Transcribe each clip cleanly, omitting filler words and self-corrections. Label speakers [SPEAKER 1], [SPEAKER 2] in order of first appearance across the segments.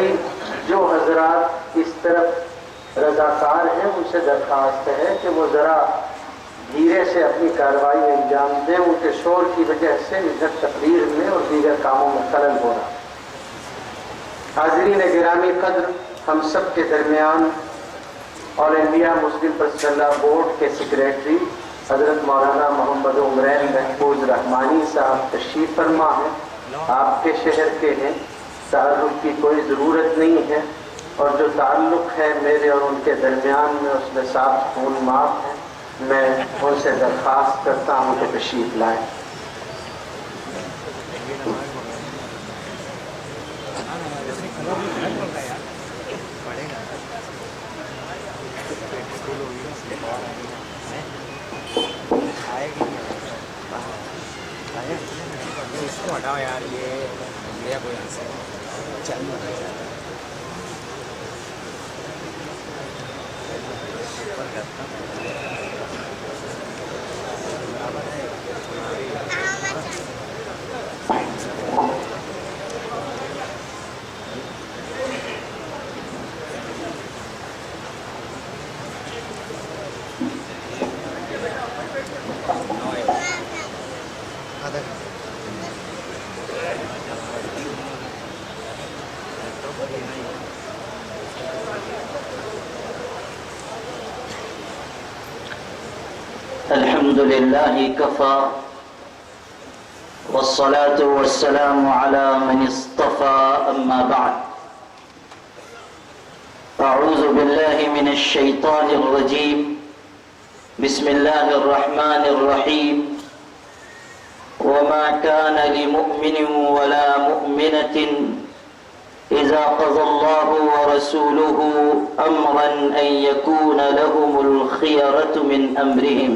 [SPEAKER 1] میری جو حضرات اس طرف رضاکار ہیں ان سے درخواست ہے کہ وہ ذرا دھیرے سے اپنی کارروائی انجام دیں، ان کے شور کی وجہ سے ادھر تقریر میں اور دیگر کاموں میں خلل ہو رہا۔ حاضرین گرامی قدر، ہم سب کے درمیان آل انڈیا مسلم پرسنل لا بورڈ کے سیکریٹری حضرت مولانا محمد عمرین محفوظ رحمانی صاحب تشریف فرما ہیں، آپ کے شہر کے ہیں، تعلق کی کوئی ضرورت نہیں ہے، اور جو تعلق ہے میرے اور ان کے درمیان میں اس میں صاف خون معاف ہے۔ میں ان سے درخواست کرتا ہوں کہ تشریف لائیں۔
[SPEAKER 2] اس کو ہٹاؤ یار، یہ لیا کوئی یہاں سے چل
[SPEAKER 3] الحمد لله كفى والصلاة والسلام على من اصطفى أما بعد أعوذ بالله من الشيطان الرجيم بسم الله الرحمن الرحيم وما كان لمؤمن ولا مؤمنة إذا قضى الله ورسوله أمرا أن يكون لهم الخيرة من أمرهم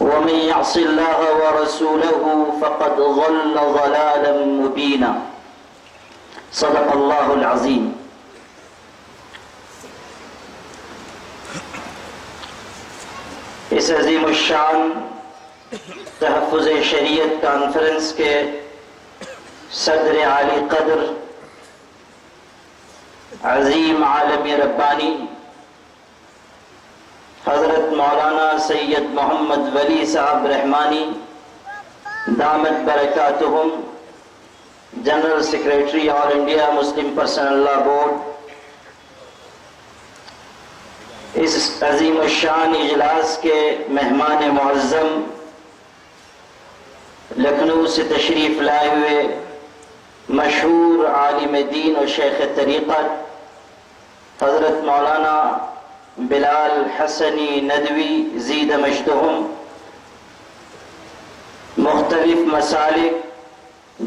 [SPEAKER 3] ومن يعص الله ورسوله فقد ضل ضلالا مبينا صدق الله العظيم۔ اس عظیم الشان تحفظ شریعت کانفرنس کے صدر عالی قدر عظیم عالم ربانی حضرت مولانا سید محمد ولی صاحب رحمانی دامت برکاتہم، جنرل سیکریٹری آل انڈیا مسلم پرسنل لا بورڈ، اس عظیم الشان اجلاس کے مہمان معظم، لکھنؤ سے تشریف لائے ہوئے مشہور عالم دین و شیخ طریقت حضرت مولانا بلال حسنی ندوی زید مجدہم، مختلف مسالک،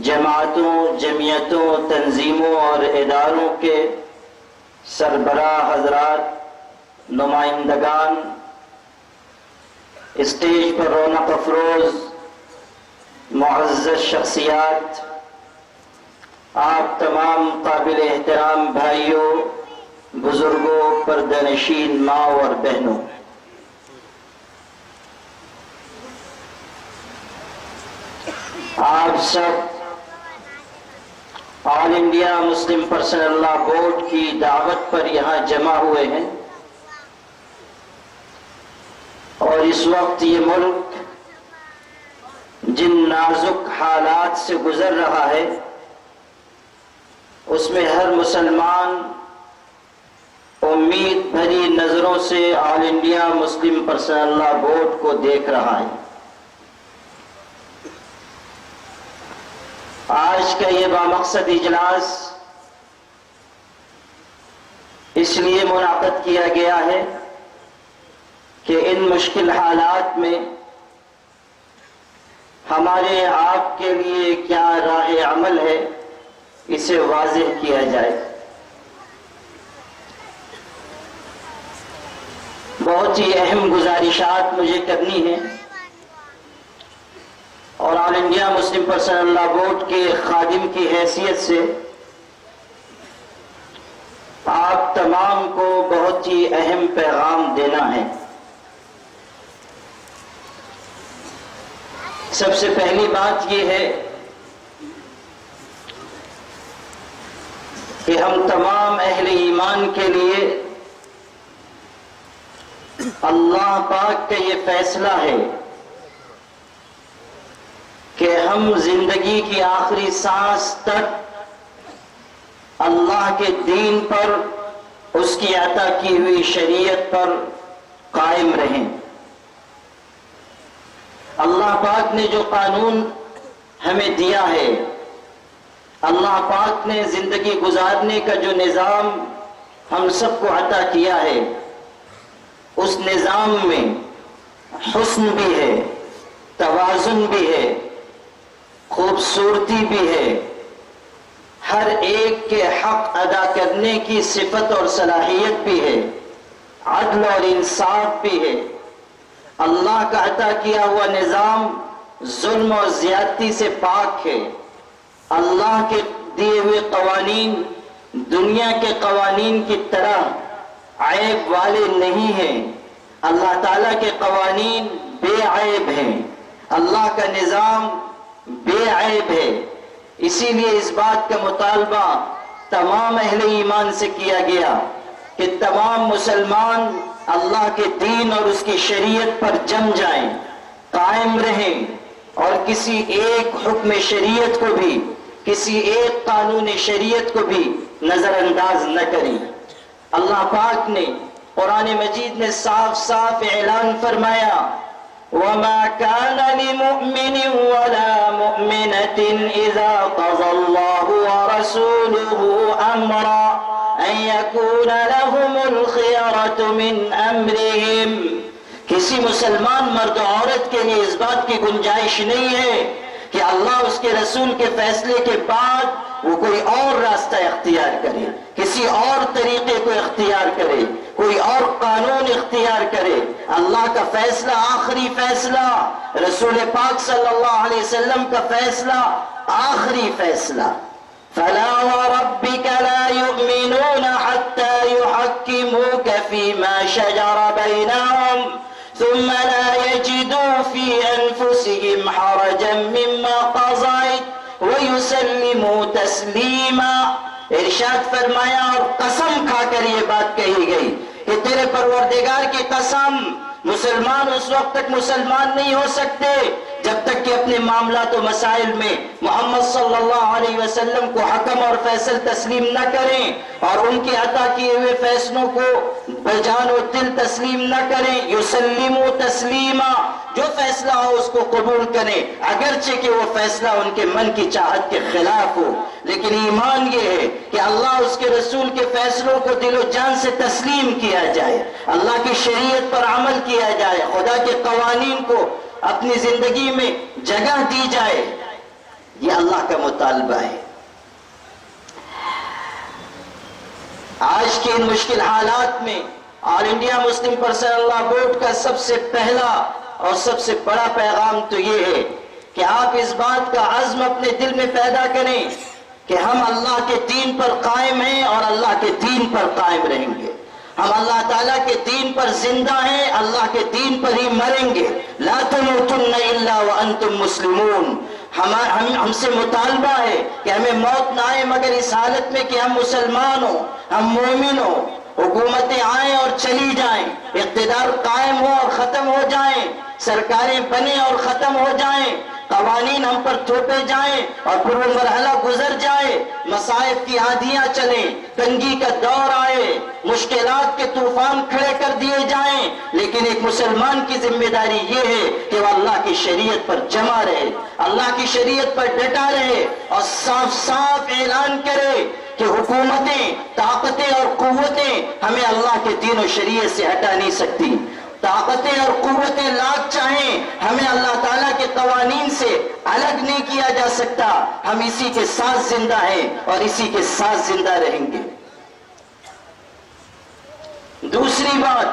[SPEAKER 3] جماعتوں، جمعیتوں، تنظیموں اور اداروں کے سربراہ حضرات، نمائندگان، اسٹیج پر رونق افروز معزز شخصیات، آپ تمام قابل احترام بھائیوں، بزرگوں، پردہ نشین ماں اور بہنوں، آپ سب آل انڈیا مسلم پرسنل لا بورڈ کی دعوت پر یہاں جمع ہوئے ہیں، اور اس وقت یہ ملک جن نازک حالات سے گزر رہا ہے اس میں ہر مسلمان امید بھری نظروں سے آل انڈیا مسلم پرسنل لا بورڈ کو دیکھ رہا ہے۔ آج کا یہ بامقصد اجلاس اس لیے منعقد کیا گیا ہے کہ ان مشکل حالات میں ہمارے آپ کے لیے کیا راہ عمل ہے اسے واضح کیا جائے۔ بہت ہی اہم گزارشات مجھے کرنی ہیں، اور آل انڈیا مسلم پرسنل لا بورڈ کے خادم کی حیثیت سے آپ تمام کو بہت ہی اہم پیغام دینا ہے۔ سب سے پہلی بات یہ ہے کہ ہم تمام اہل ایمان کے لیے اللہ پاک کا یہ فیصلہ ہے کہ ہم زندگی کی آخری سانس تک اللہ کے دین پر، اس کی عطا کی ہوئی شریعت پر قائم رہیں۔ اللہ پاک نے جو قانون ہمیں دیا ہے، اللہ پاک نے زندگی گزارنے کا جو نظام ہم سب کو عطا کیا ہے، اس نظام میں حسن بھی ہے، توازن بھی ہے، خوبصورتی بھی ہے، ہر ایک کے حق ادا کرنے کی صفت اور صلاحیت بھی ہے، عدل اور انصاف بھی ہے۔ اللہ کا عطا کیا ہوا نظام ظلم اور زیادتی سے پاک ہے۔ اللہ کے دیے ہوئے قوانین دنیا کے قوانین کی طرح عیب والے نہیں ہیں۔ اللہ تعالیٰ کے قوانین بے عیب ہیں، اللہ کا نظام بے عیب ہے۔ اسی لیے اس بات کا مطالبہ تمام اہل ایمان سے کیا گیا کہ تمام مسلمان اللہ کے دین اور اس کی شریعت پر جم جائیں، قائم رہیں، اور کسی ایک حکم شریعت کو بھی، کسی ایک قانون شریعت کو بھی نظر انداز نہ کریں۔ اللہ پاک نے قرآن مجید میں صاف صاف اعلان فرمایا، وَمَا كَانَ لِمُؤْمِنٍ وَلَا مُؤْمِنَةٍ إِذَا قَضَى اللَّهُ وَرَسُولُهُ أَمْرًا أَن يَكُونَ لَهُمُ الْخِيَرَةُ مِنْ أَمْرِهِمْ۔ کسی مسلمان مرد و عورت کے لیے اس بات کی گنجائش نہیں ہے کہ اللہ اس کے رسول کے فیصلے کے بعد وہ کوئی اور راستہ اختیار کرے، کسی اور طریقے کو اختیار کرے، کوئی اور قانون اختیار کرے۔ اللہ کا فیصلہ آخری فیصلہ، رسول پاک صلی اللہ علیہ وسلم کا فیصلہ آخری فیصلہ۔ فَلَا وَرَبِّكَ لَا يُؤْمِنُونَ حَتَّى يُحَكِّمُوكَ فِي مَا شَجَرَ بَيْنَهُمْ ثم لا يجدوا في أنفسهم حرجا مما قضيت ويسلموا تسليما۔ ارشاد فرمایا اور قسم کھا کر یہ بات کہی گئی کہ تیرے پروردگار کی قسم، مسلمان اس وقت تک مسلمان نہیں ہو سکتے جب تک کہ اپنے معاملات و مسائل میں محمد صلی اللہ علیہ وسلم کو حکم اور فیصل تسلیم نہ کریں، اور ان کے عطا کیے ہوئے فیصلوں کو بجان و دل تسلیم نہ کریں۔ یسلموا تسلیما، جو فیصلہ ہو اس کو قبول کریں، اگرچہ کہ وہ فیصلہ ان کے من کی چاہت کے خلاف ہو۔ لیکن ایمان یہ ہے کہ اللہ اس کے رسول کے فیصلوں کو دل و جان سے تسلیم کیا جائے، اللہ کی شریعت پر عمل کیا جائے، خدا کے قوانین کو اپنی زندگی میں جگہ دی جائے۔ یہ اللہ کا مطالبہ ہے۔ آج کے ان مشکل حالات میں آل انڈیا مسلم پرسنل لا بورڈ کا سب سے پہلا اور سب سے بڑا پیغام تو یہ ہے کہ آپ اس بات کا عزم اپنے دل میں پیدا کریں کہ ہم اللہ کے دین پر قائم ہیں اور اللہ کے دین پر قائم رہیں گے۔ ہم اللہ تعالیٰ کے دین پر زندہ ہیں، اللہ کے دین پر ہی مریں گے۔ لا تموتن الا وانتم مسلمون۔ ہم سے مطالبہ ہے کہ ہمیں موت نہ آئے مگر اس حالت میں کہ ہم مسلمان ہوں، ہم مومن ہوں۔ حکومتیں آئیں اور چلی جائیں، اقتدار قائم ہو اور ختم ہو جائیں، سرکاریں بنیں اور ختم ہو جائیں، قوانین ہم پر تھوپے جائیں اور پھر وہ مرحلہ گزر جائے، مصائب کی آندھیاں چلیں، تنگی کا دور آئے، مشکلات کے طوفان کھڑے کر دیے جائیں، لیکن ایک مسلمان کی ذمہ داری یہ ہے کہ وہ اللہ کی شریعت پر جمع رہے، اللہ کی شریعت پر ڈٹا رہے اور صاف صاف اعلان کرے کہ حکومتیں، طاقتیں اور قوتیں ہمیں اللہ کے دین و شریعت سے ہٹا نہیں سکتی۔ طاقتیں اور قوتیں لاکھ چاہیں، ہمیں اللہ تعالیٰ کے قوانین سے الگ نہیں کیا جا سکتا۔ ہم اسی کے ساتھ زندہ ہیں اور اسی کے ساتھ زندہ رہیں گے۔ دوسری بات،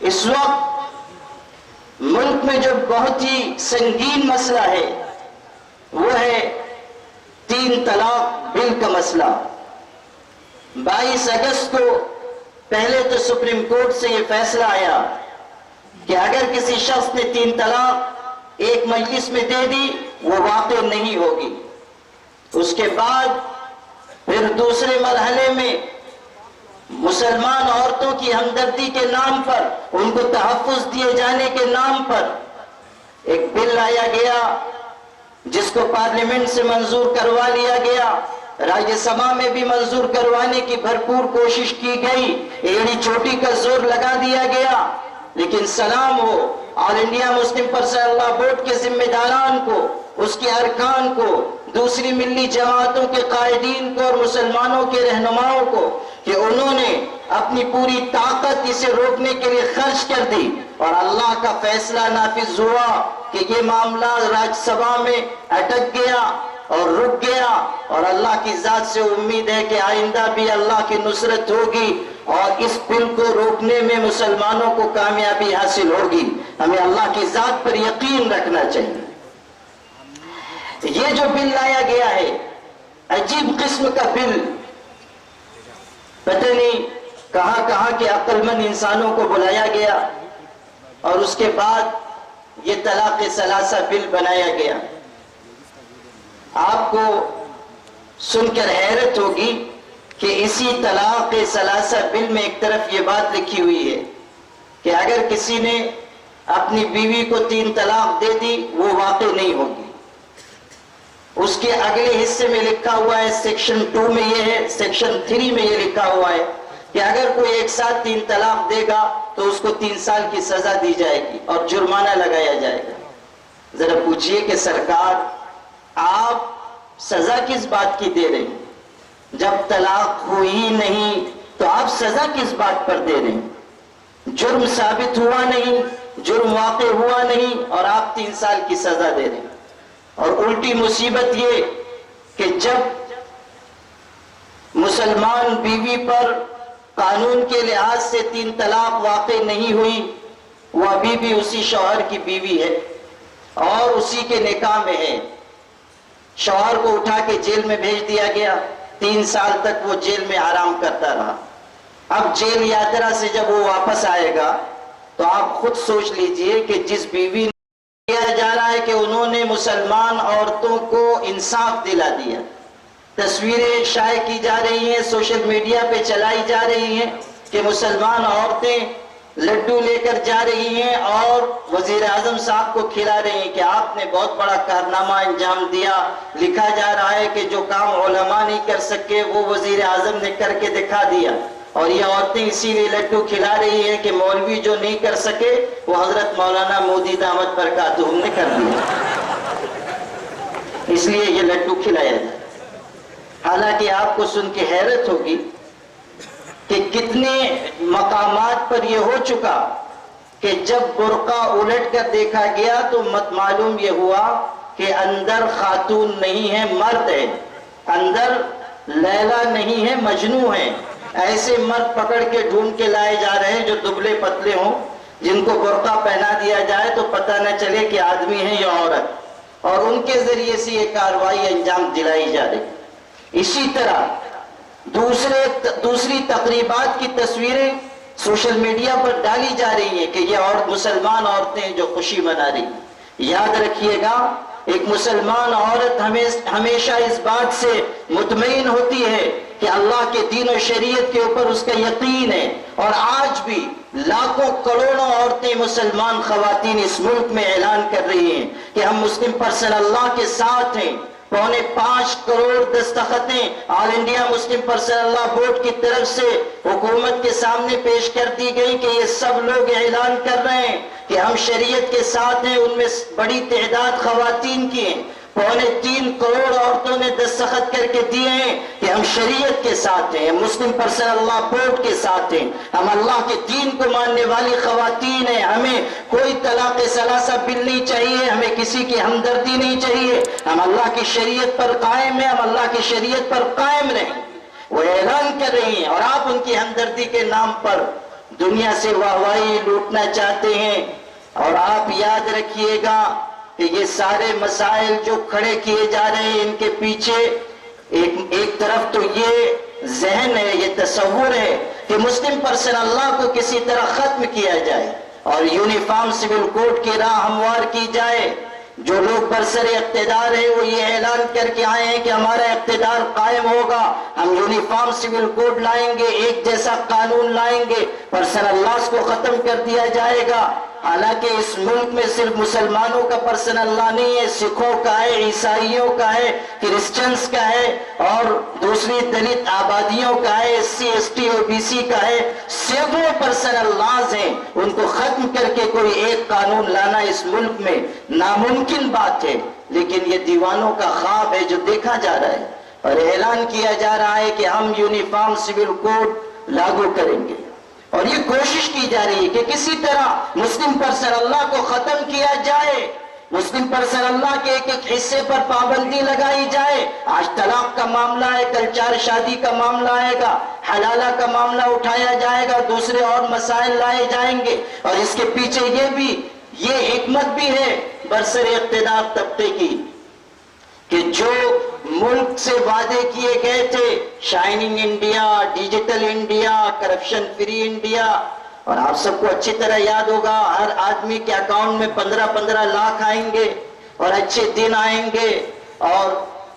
[SPEAKER 3] اس وقت ملک میں جو بہت ہی سنگین مسئلہ ہے وہ ہے 3 طلاق بل کا مسئلہ۔ 22 اگست کو پہلے تو سپریم کورٹ سے یہ فیصلہ آیا کہ اگر کسی شخص نے 3 طلاق ایک مجلس میں دے دی وہ واقع نہیں ہوگی۔ اس کے بعد پھر دوسرے مرحلے میں مسلمان عورتوں کی ہمدردی کے نام پر، ان کو تحفظ دیے جانے کے نام پر ایک بل لایا گیا جس کو پارلیمنٹ سے منظور کروا لیا گیا، راجیہ سبھا میں بھی منظور کروانے کی بھرپور کوشش کی گئی، ایڑی چوٹی کا زور لگا دیا گیا، لیکن سلام ہو آل انڈیا مسلم پرسنل لا بورڈ کے ذمہ داران کو، اس کے ارکان کو، دوسری ملی جماعتوں کے قائدین کو اور مسلمانوں کے رہنماؤں کو کہ انہوں نے اپنی پوری طاقت اسے روکنے کے لیے خرچ کر دی، اور اللہ کا فیصلہ نافذ ہوا کہ یہ معاملہ راجیہ سبھا میں اٹک گیا اور رک گیا، اور اللہ کی ذات سے امید ہے کہ آئندہ بھی اللہ کی نصرت ہوگی اور اس بل کو روکنے میں مسلمانوں کو کامیابی حاصل ہوگی۔ ہمیں اللہ کی ذات پر یقین رکھنا چاہیے۔ یہ جو بل لایا گیا ہے، عجیب قسم کا بل، پتہ نہیں کہاں کہاں کے عقل مند انسانوں کو بلایا گیا اور اس کے بعد یہ طلاق ثلاثہ بل بنایا گیا۔ آپ کو سن کر حیرت ہوگی کہ اسی طلاق ثلاثہ بل میں ایک طرف یہ بات لکھی ہوئی ہے کہ اگر کسی نے اپنی بیوی کو 3 طلاق دے دی وہ واقع نہیں ہوگی۔ اس کے اگلے حصے میں لکھا ہوا ہے، سیکشن 2 میں یہ ہے، سیکشن 3 میں یہ لکھا ہوا ہے کہ اگر کوئی ایک ساتھ 3 طلاق دے گا تو اس کو 3 سال کی سزا دی جائے گی اور جرمانہ لگایا جائے گا۔ ذرا پوچھئے کہ سرکار آپ سزا کس بات کی دے رہے ہیں؟ جب طلاق ہوئی نہیں تو آپ سزا کس بات پر دے رہے ہیں؟ جرم ثابت ہوا نہیں، جرم واقع ہوا نہیں اور آپ 3 سال کی سزا دے رہے ہیں۔ اور الٹی مصیبت یہ کہ جب مسلمان بیوی پر قانون کے لحاظ سے 3 طلاق واقع نہیں ہوئی، وہ ابھی بھی اسی شوہر کی بیوی ہے اور اسی کے نکاح میں ہے۔ شوہر کو اٹھا کے جیل میں بھیج دیا گیا، 3 سال تک وہ جیل میں آرام کرتا رہا۔ اب جیل یاترا سے جب وہ واپس آئے گا تو آپ خود سوچ لیجئے کہ جس بیوی نے کیا جا رہا ہے کہ انہوں نے مسلمان عورتوں کو انصاف دلا دیا، تصویریں شائع کی جا رہی ہیں، سوشل میڈیا پہ چلائی جا رہی ہیں کہ مسلمان عورتیں لڈو لے کر جا رہی ہیں اور وزیر اعظم صاحب کو کھلا رہی ہیں کہ آپ نے بہت بڑا کارنامہ انجام دیا۔ لکھا جا رہا ہے کہ جو کام علماء نہیں کر سکے وہ وزیر اعظم نے کر کے دکھا دیا، اور یہ عورتیں اسی لیے لڈو کھلا رہی ہیں کہ مولوی جو نہیں کر سکے وہ حضرت مولانا مودی دامت برکاتہم نے کر دیا، اس لیے یہ لڈو کھلایا جائے۔ حالانکہ آپ کو سن کے حیرت ہوگی کہ کتنے مقامات پر یہ ہو چکا کہ جب برقع الٹ کر دیکھا گیا تو معلوم یہ ہوا کہ اندر خاتون نہیں ہے، مرد ہے، اندر لیلا نہیں ہے، مجنوں ہے۔ ایسے مرد پکڑ کے ڈھونڈ کے لائے جا رہے ہیں جو دبلے پتلے ہوں، جن کو برقع پہنا دیا جائے تو پتہ نہ چلے کہ آدمی ہے یا عورت، اور ان کے ذریعے سے یہ کارروائی انجام دلائی جا رہی۔ اسی طرح دوسری تقریبات کی تصویریں سوشل میڈیا پر ڈالی جا رہی ہیں کہ یہ مسلمان عورتیں جو خوشی منا رہی ہیں۔ یاد رکھیے گا، ایک مسلمان عورت ہمیشہ اس بات سے مطمئن ہوتی ہے کہ اللہ کے دین و شریعت کے اوپر اس کا یقین ہے، اور آج بھی لاکھوں کروڑوں عورتیں مسلمان خواتین اس ملک میں اعلان کر رہی ہیں کہ ہم مسلم پرسن اللہ کے ساتھ ہیں۔ 5.25 کروڑ دستخطیں آل انڈیا مسلم پرسن اللہ بورڈ کی طرف سے حکومت کے سامنے پیش کر دی گئی کہ یہ سب لوگ اعلان کر رہے ہیں کہ ہم شریعت کے ساتھ ہیں۔ ان میں بڑی تعداد خواتین کی ہیں، 3.25 کروڑ عورتوں نے دستخط کر کے دیے ہیں کہ ہم شریعت کے ساتھ ہیں، مسلم پرسن اللہ بورڈ کے ساتھ ہیں، ہم اللہ کے دین کو ماننے والی خواتین ہیں، ہمیں کوئی طلاق ثلاثہ بل نہیں چاہیے، ہمیں کسی کی ہمدردی نہیں چاہیے، ہم اللہ کی شریعت پر قائم ہیں، ہم اللہ کی شریعت پر قائم رہیں۔ وہ اعلان کر رہی ہیں اور آپ ان کی ہمدردی کے نام پر دنیا سے واہوائی لوٹنا چاہتے ہیں۔ اور آپ یاد رکھیے گا کہ یہ سارے مسائل جو کھڑے کیے جا رہے ہیں ان کے پیچھے ایک طرف تو یہ ذہن ہے، یہ تصور ہے کہ مسلم پرسن اللہ کو کسی طرح ختم کیا جائے اور یونیفارم سول کوڈ کی راہ ہموار کی جائے۔ جو لوگ برسر اقتدار ہیں وہ یہ اعلان کر کے آئے ہیں کہ ہمارا اقتدار قائم ہوگا، ہم یونیفارم سول کوڈ لائیں گے، ایک جیسا قانون لائیں گے، پرسنل لاز کو ختم کر دیا جائے گا۔ حالانکہ اس ملک میں صرف مسلمانوں کا پرسنل لا نہیں ہے، سکھوں کا ہے، عیسائیوں کا ہے، کرسچنز کا ہے، اور دوسری دلت آبادیوں کا ہے، SC ST OBC کا ہے، سینکڑوں پرسنل لاز ہیں۔ ان کو ختم کر کے کوئی ایک قانون لانا اس ملک میں ناممکن بات ہے، لیکن یہ دیوانوں کا خواب ہے جو دیکھا جا رہا ہے، اور اعلان کیا جا رہا ہے کہ ہم یونیفارم سول کوڈ لاگو کریں گے، اور یہ کوشش کی جا رہی ہے کہ کسی طرح مسلم پرسنل لا کو ختم کیا جائے، مسلم پرسنل لا کے ایک ایک حصے پر پابندی لگائی جائے۔ آج طلاق کا معاملہ ہے، کل چار شادی کا معاملہ آئے گا، حلالہ کا معاملہ اٹھایا جائے گا، دوسرے اور مسائل لائے جائیں گے، اور اس کے پیچھے یہ حکمت بھی ہے برسر اقتدار طبقے کی کہ جو ملک سے وعدے کیے گئے تھے، shining India, digital India, corruption free India, اور آپ سب کو اچھی طرح یاد ہوگا ہر آدمی کے اکاؤنٹ میں 15 لاکھ آئیں گے، اور اچھے دن آئیں گے، اور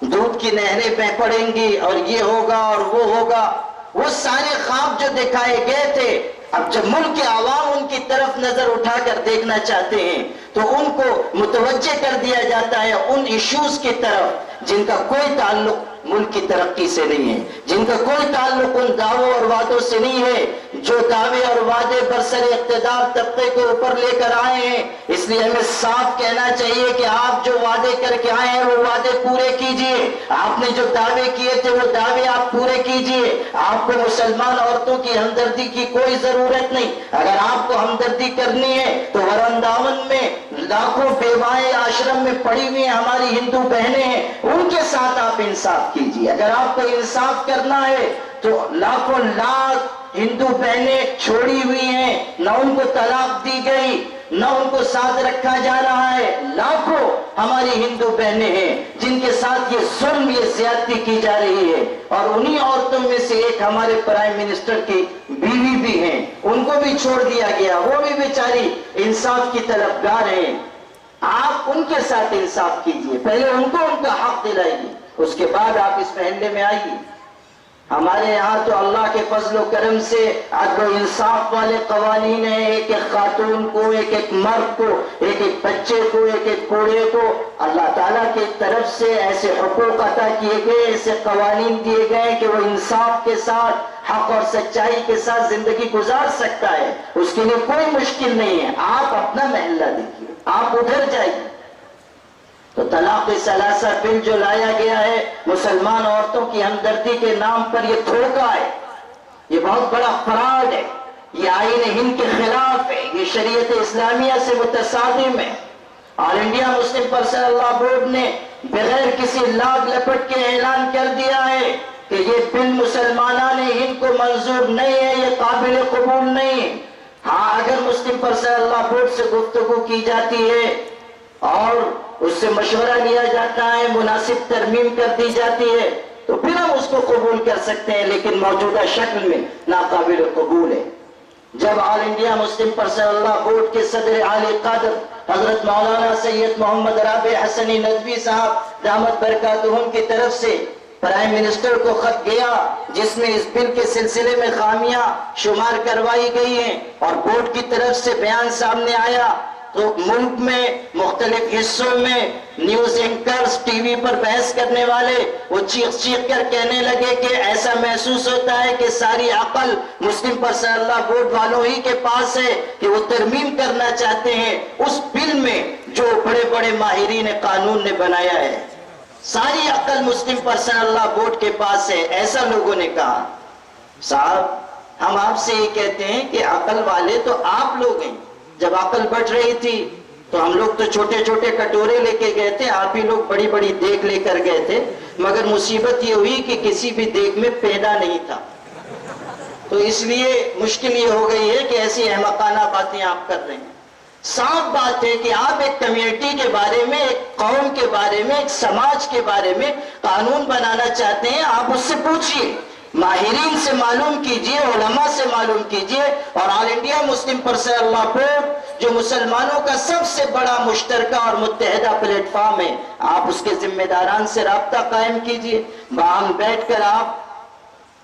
[SPEAKER 3] دودھ کی نہریں بہہ پڑیں گی، اور یہ ہوگا اور وہ ہوگا۔ وہ سارے خواب جو دکھائے گئے تھے، اب جب ملک کے عوام ان کی طرف نظر اٹھا کر دیکھنا چاہتے ہیں تو ان کو متوجہ کر دیا جاتا ہے ان ایشوز کی طرف جن کا کوئی تعلق ملک کی ترقی سے نہیں ہے، جن کا کوئی تعلق ان دعووں اور وعدوں سے نہیں ہے جو دعوے اور وعدے برسر اقتدار طبقے کو اوپر لے کر آئے ہیں۔ اس لیے ہمیں صاف کہنا چاہیے کہ آپ جو وعدے کر کے آئے ہیں وہ وعدے پورے کیجئے، آپ نے جو دعوے کیے تھے وہ دعوے آپ پورے کیجئے۔ آپ کو مسلمان عورتوں کی ہمدردی کی کوئی ضرورت نہیں، اگر آپ کو ہمدردی کرنی ہے تو ورنداون میں لاکھوں بیوائیں آشرم میں پڑی ہوئی ہیں، ہماری ہندو بہنیں ہیں، ان کے ساتھ آپ انصاف کیجئے۔ اگر آپ کو انصاف کرنا ہے تو لاکھوں لاکھ ہندو بہنیں چھوڑی ہوئی ہیں، نہ ان کو طلاق دی گئی، نہ ان کو ساتھ رکھا جا رہا ہے، لاکھوں ہماری ہندو بہنیں ہیں جن کے ساتھ یہ ظلم، یہ زیادتی کی جا رہی ہے، اور انہی عورتوں میں سے ایک ہمارے پرائم منسٹر کی بیوی بھی ہیں، ان کو بھی چھوڑ دیا گیا، وہ بھی بیچاری انصاف کی طلبگار ہیں۔ آپ ان کے ساتھ انصاف کیجئے، پہلے ان کو ان کا حق دلائیے، اس کے بعد آپ اس محلے میں آئیے۔ ہمارے یہاں تو اللہ کے فضل و کرم سے عدل و انصاف والے قوانین ہیں، ایک ایک خاتون کو، ایک ایک مرد کو، ایک ایک بچے کو، ایک ایک کوڑے کو اللہ تعالیٰ کی طرف سے ایسے حقوق عطا کیے گئے، ایسے قوانین دیے گئے کہ وہ انصاف کے ساتھ، حق اور سچائی کے ساتھ زندگی گزار سکتا ہے، اس کے لیے کوئی مشکل نہیں ہے۔ آپ اپنا محلہ دیکھیے، آپ ادھر جائیے۔ تو طلاق ثلاثہ بل جو لایا گیا ہے مسلمان عورتوں کی ہمدردی کے نام پر، یہ دھوکہ ہے، یہ بہت بڑا فراڈ ہے، یہ آئین ہند کے خلاف ہے، یہ شریعت اسلامیہ سے متصادم ہے۔ آل انڈیا مسلم پرسنل لا بورڈ نے بغیر کسی لاگ لپٹ کے اعلان کر دیا ہے کہ یہ بل مسلمانان ہند کو منظور نہیں ہے، یہ قابل قبول نہیں ہے۔ ہاں، اگر مسلم پرسنل لا بورڈ سے گفتگو کی جاتی ہے اور اس سے مشورہ لیا جاتا ہے، مناسب ترمیم کر دی جاتی ہے تو پھر ہم اس کو قبول کر سکتے ہیں، لیکن موجودہ شکل میں ناقابل قبول ہے۔ جب آل انڈیا مسلم پرسنل لا بورڈ کے صدر عالی قدر حضرت مولانا سید محمد رابع حسنی ندوی صاحب دامت برکاتہم کی طرف سے پرائم منسٹر کو خط گیا جس میں اس بل کے سلسلے میں خامیاں شمار کروائی گئی ہیں، اور بورڈ کی طرف سے بیان سامنے آیا، تو ملک میں مختلف حصوں میں نیوز اینکرز، ٹی وی پر بحث کرنے والے وہ چیخ کر کہنے لگے کہ ایسا محسوس ہوتا ہے کہ ساری عقل مسلم پرسنل لا بورڈ والوں ہی کے پاس ہے کہ وہ ترمیم کرنا چاہتے ہیں اس بل میں جو بڑے بڑے ماہرین قانون نے بنایا ہے، ساری عقل مسلم پرسنل لا بورڈ کے پاس ہے، ایسا لوگوں نے کہا۔ صاحب، ہم آپ سے یہ کہتے ہیں کہ عقل والے تو آپ لوگ ہیں۔ جب عقل بڑھ رہی تھی تو ہم لوگ تو چھوٹے چھوٹے کٹورے لے کے گئے تھے، آپ ہی لوگ بڑی بڑی دیگ لے کر گئے تھے، مگر مصیبت یہ ہوئی کہ کسی بھی دیگ میں پیدا نہیں تھا، تو اس لیے مشکل یہ ہو گئی ہے کہ ایسی احمقانہ باتیں آپ کر رہے ہیں۔ صاف بات ہے کہ آپ ایک کمیونٹی کے بارے میں، ایک قوم کے بارے میں، ایک سماج کے بارے میں قانون بنانا چاہتے ہیں، آپ اس سے پوچھئے ماہرین سے معلوم کیجئے، علماء سے معلوم کیجئے، اور آل انڈیا مسلم پرسنل لا بورڈ جو مسلمانوں کا سب سے بڑا مشترکہ اور متحدہ پلیٹ فارم ہے، آپ اس کے ذمہ داران سے رابطہ قائم کیجئے، باہم بیٹھ کر آپ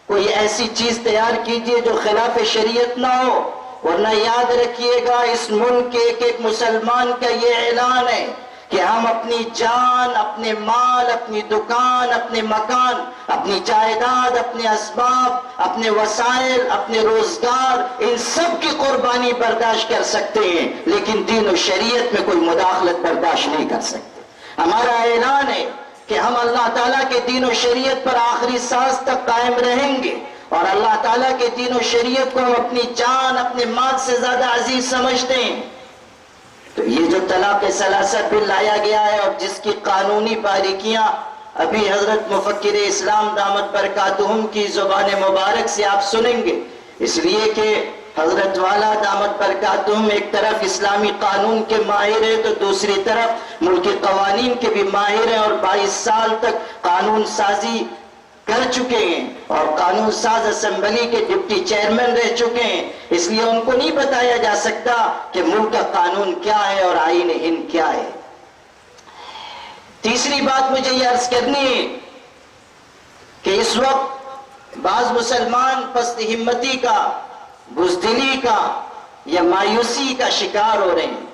[SPEAKER 3] کوئی ایسی چیز تیار کیجئے جو خلاف شریعت نہ ہو، ورنہ یاد رکھیے گا اس ملک کے ایک ایک مسلمان کا یہ اعلان ہے کہ ہم اپنی جان، اپنے مال، اپنی دکان، اپنے مکان، اپنی جائیداد، اپنے اسباب، اپنے وسائل، اپنے روزگار، ان سب کی قربانی برداشت کر سکتے ہیں، لیکن دین و شریعت میں کوئی مداخلت برداشت نہیں کر سکتے۔ ہمارا اعلان ہے کہ ہم اللہ تعالیٰ کے دین و شریعت پر آخری سانس تک قائم رہیں گے، اور اللہ تعالیٰ کے دین و شریعت کو ہم اپنی جان، اپنے مال سے زیادہ عزیز سمجھتے ہیں۔ تو یہ جو طلاق ثلاثہ بل لایا گیا ہے اور جس کی قانونی باریکیاں ابھی حضرت مفکر اسلام دامت برکاتہم کی زبان مبارک سے آپ سنیں گے، اس لیے کہ حضرت والا دامت برکاتہم ایک طرف اسلامی قانون کے ماہر ہیں تو دوسری طرف ملکی قوانین کے بھی ماہر ہیں، اور 22 سال تک قانون سازی کر چکے ہیں اور قانون ساز اسمبلی کے ڈپٹی چیئرمین رہ چکے ہیں، اس لیے ان کو نہیں بتایا جا سکتا کہ ملک کا قانون کیا ہے اور آئین ہند کیا ہے۔ تیسری بات مجھے یہ عرض کرنی ہے کہ اس وقت بعض مسلمان پست ہمتی کا، بزدلی کا یا مایوسی کا شکار ہو رہے ہیں۔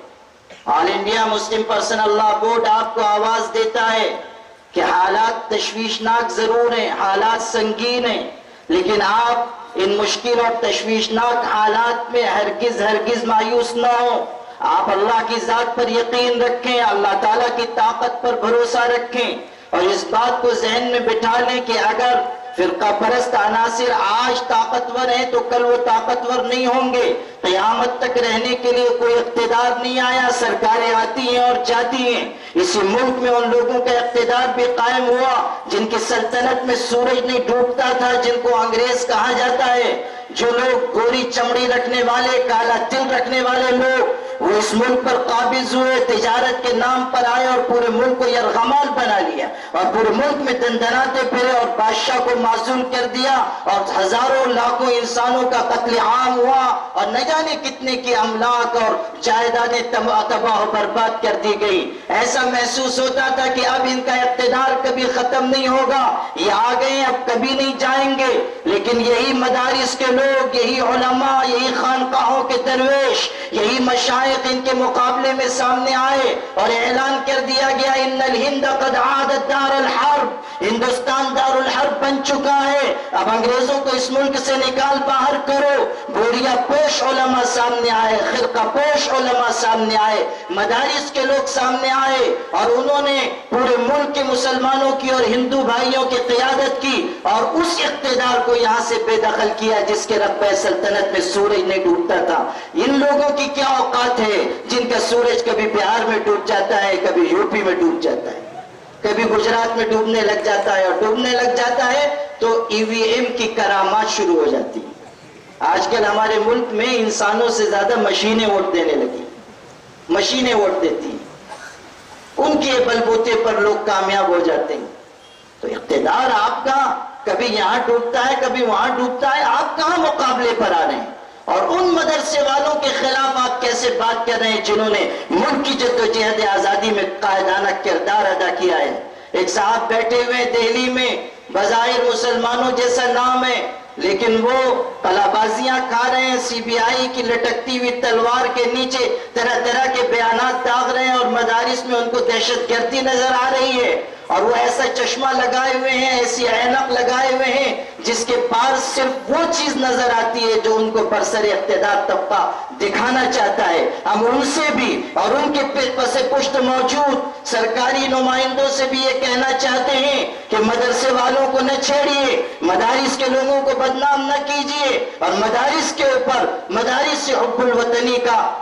[SPEAKER 3] آل انڈیا مسلم پرسنل لا بورڈ آپ کو آواز دیتا ہے کہ حالات تشویشناک ضرور ہیں، حالات سنگین ہیں، لیکن آپ ان مشکل اور تشویشناک حالات میں ہرگز مایوس نہ ہوں۔ آپ اللہ کی ذات پر یقین رکھیں، اللہ تعالیٰ کی طاقت پر بھروسہ رکھیں، اور اس بات کو ذہن میں بٹھا لیں کہ اگر فرقہ پرست عناصر آج طاقتور ہیں تو کل وہ طاقتور نہیں ہوں گے۔ قیامت تک رہنے کے لیے کوئی اقتدار نہیں آیا، سرکاریں آتی ہیں اور جاتی ہیں۔ اسی ملک میں ان لوگوں کا اقتدار بھی قائم ہوا جن کی سلطنت میں سورج نہیں ڈوبتا تھا، جن کو انگریز کہا جاتا ہے۔ جو لوگ گوری چمڑی رکھنے والے، کالا تل رکھنے والے لوگ، وہ اس ملک پر قابض ہوئے، تجارت کے نام پر آئے اور پورے ملک کو یرغمال بنا لیا، اور پورے ملک میں دندناتے پھرے اور بادشاہ کو معزول کر دیا، اور ہزاروں لاکھوں انسانوں کا قتل عام ہوا، اور نہ جانے کتنے کی املاک اور جائیدادیں تباہ و برباد کر دی گئی۔ ایسا محسوس ہوتا تھا کہ اب ان کا اقتدار کبھی ختم نہیں ہوگا، یہ آ گئے اب کبھی نہیں جائیں گے۔ لیکن یہی مدارس کے لوگ، یہی علماء، یہی خانقاہوں کے درویش، یہی مشائخ ان کے مقابلے میں سامنے آئے اور اعلان کر دیا گیا ان الہند قد عادت دار الحرب، ہندوستان دار الحرب بن چکا ہے، اب انگریزوں کو اس ملک سے نکال باہر کرو۔ بوریا پوش علماء سامنے آئے، خرقہ پوش علماء سامنے آئے، مدارس کے لوگ سامنے آئے، اور انہوں نے پورے ملک کے مسلمانوں کی اور ہندو بھائیوں کی قیادت کی اور اس اقتدار کو یہاں سے بے دخل کیا جس کے رقبہ سلطنت میں سورج نہیں ڈوبتا تھا۔ ان لوگوں کی کیا اوقات ہے جن کا سورج کبھی بہار میں ڈوب جاتا ہے، کبھی یوپی میں ڈوب جاتا ہے، کبھی گجرات میں ڈوبنے لگ جاتا ہے، اور ڈوبنے لگ جاتا ہے تو ای وی ایم کی کرامات شروع ہو جاتی ہیں۔ آج کل ہمارے ملک میں انسانوں سے زیادہ مشینیں ووٹ دینے لگی، مشینیں ووٹ دیتی ہیں، ان کے بلبوتے پر لوگ کامیاب ہو جاتے ہیں۔ تو اقتدار آپ کا کبھی یہاں ڈوبتا ہے، کبھی وہاں ڈوبتا ہے، آپ کہاں مقابلے پر آ رہے ہیں؟ اور ان مدرسے والوں کے خلاف آپ کیسے بات کر رہے ہیں جنہوں نے ملک کی جدوجہد آزادی میں قائدانہ کردار ادا کیا ہے؟ ایک صاحب بیٹھے ہوئے دہلی میں، بظاہر مسلمانوں جیسا نام ہے، لیکن وہ قلابازیاں کھا رہے ہیں، سی بی آئی کی لٹکتی ہوئی تلوار کے نیچے طرح طرح کے بیانات داغ رہے ہیں، اور مدارس میں ان کو دہشت گردی نظر آ رہی ہے، اور وہ ایسا چشمہ لگائے ہوئے ہیں، ایسی اینک لگائے ہوئے ہیں جس کے پار صرف وہ چیز نظر آتی ہے جو ان کو برسر اقتدار طبقہ دکھانا چاہتا ہے۔ ہم ان سے بھی اور ان کے پس پشت موجود سرکاری نمائندوں سے بھی یہ کہنا چاہتے ہیں کہ مدرسے والوں کو نہ چھیڑیے، مدارس کے لوگوں کو بدنام نہ کیجیے، اور مدارس کے اوپر مدارس سے حب الوطنی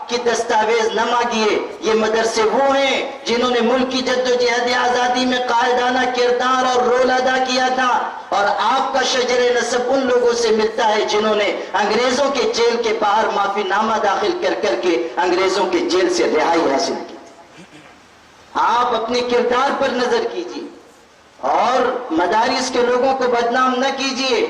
[SPEAKER 3] کی دستاویز نہ مانگیے۔ یہ مدرسے وہ ہیں جنہوں نے ملک کی جدوجہد آزادی میں قائدانہ کردار اور رول ادا کیا تھا، اور آپ کا شجر نسب ان لوگوں سے ملتا ہے جنہوں نے انگریزوں کے جیل کے باہر معافی نامہ داخل کر کے انگریزوں کے جیل سے رہائی حاصل کی۔ آپ اپنے کردار پر نظر کیجیے اور مدارس کے لوگوں کو بدنام نہ کیجیے۔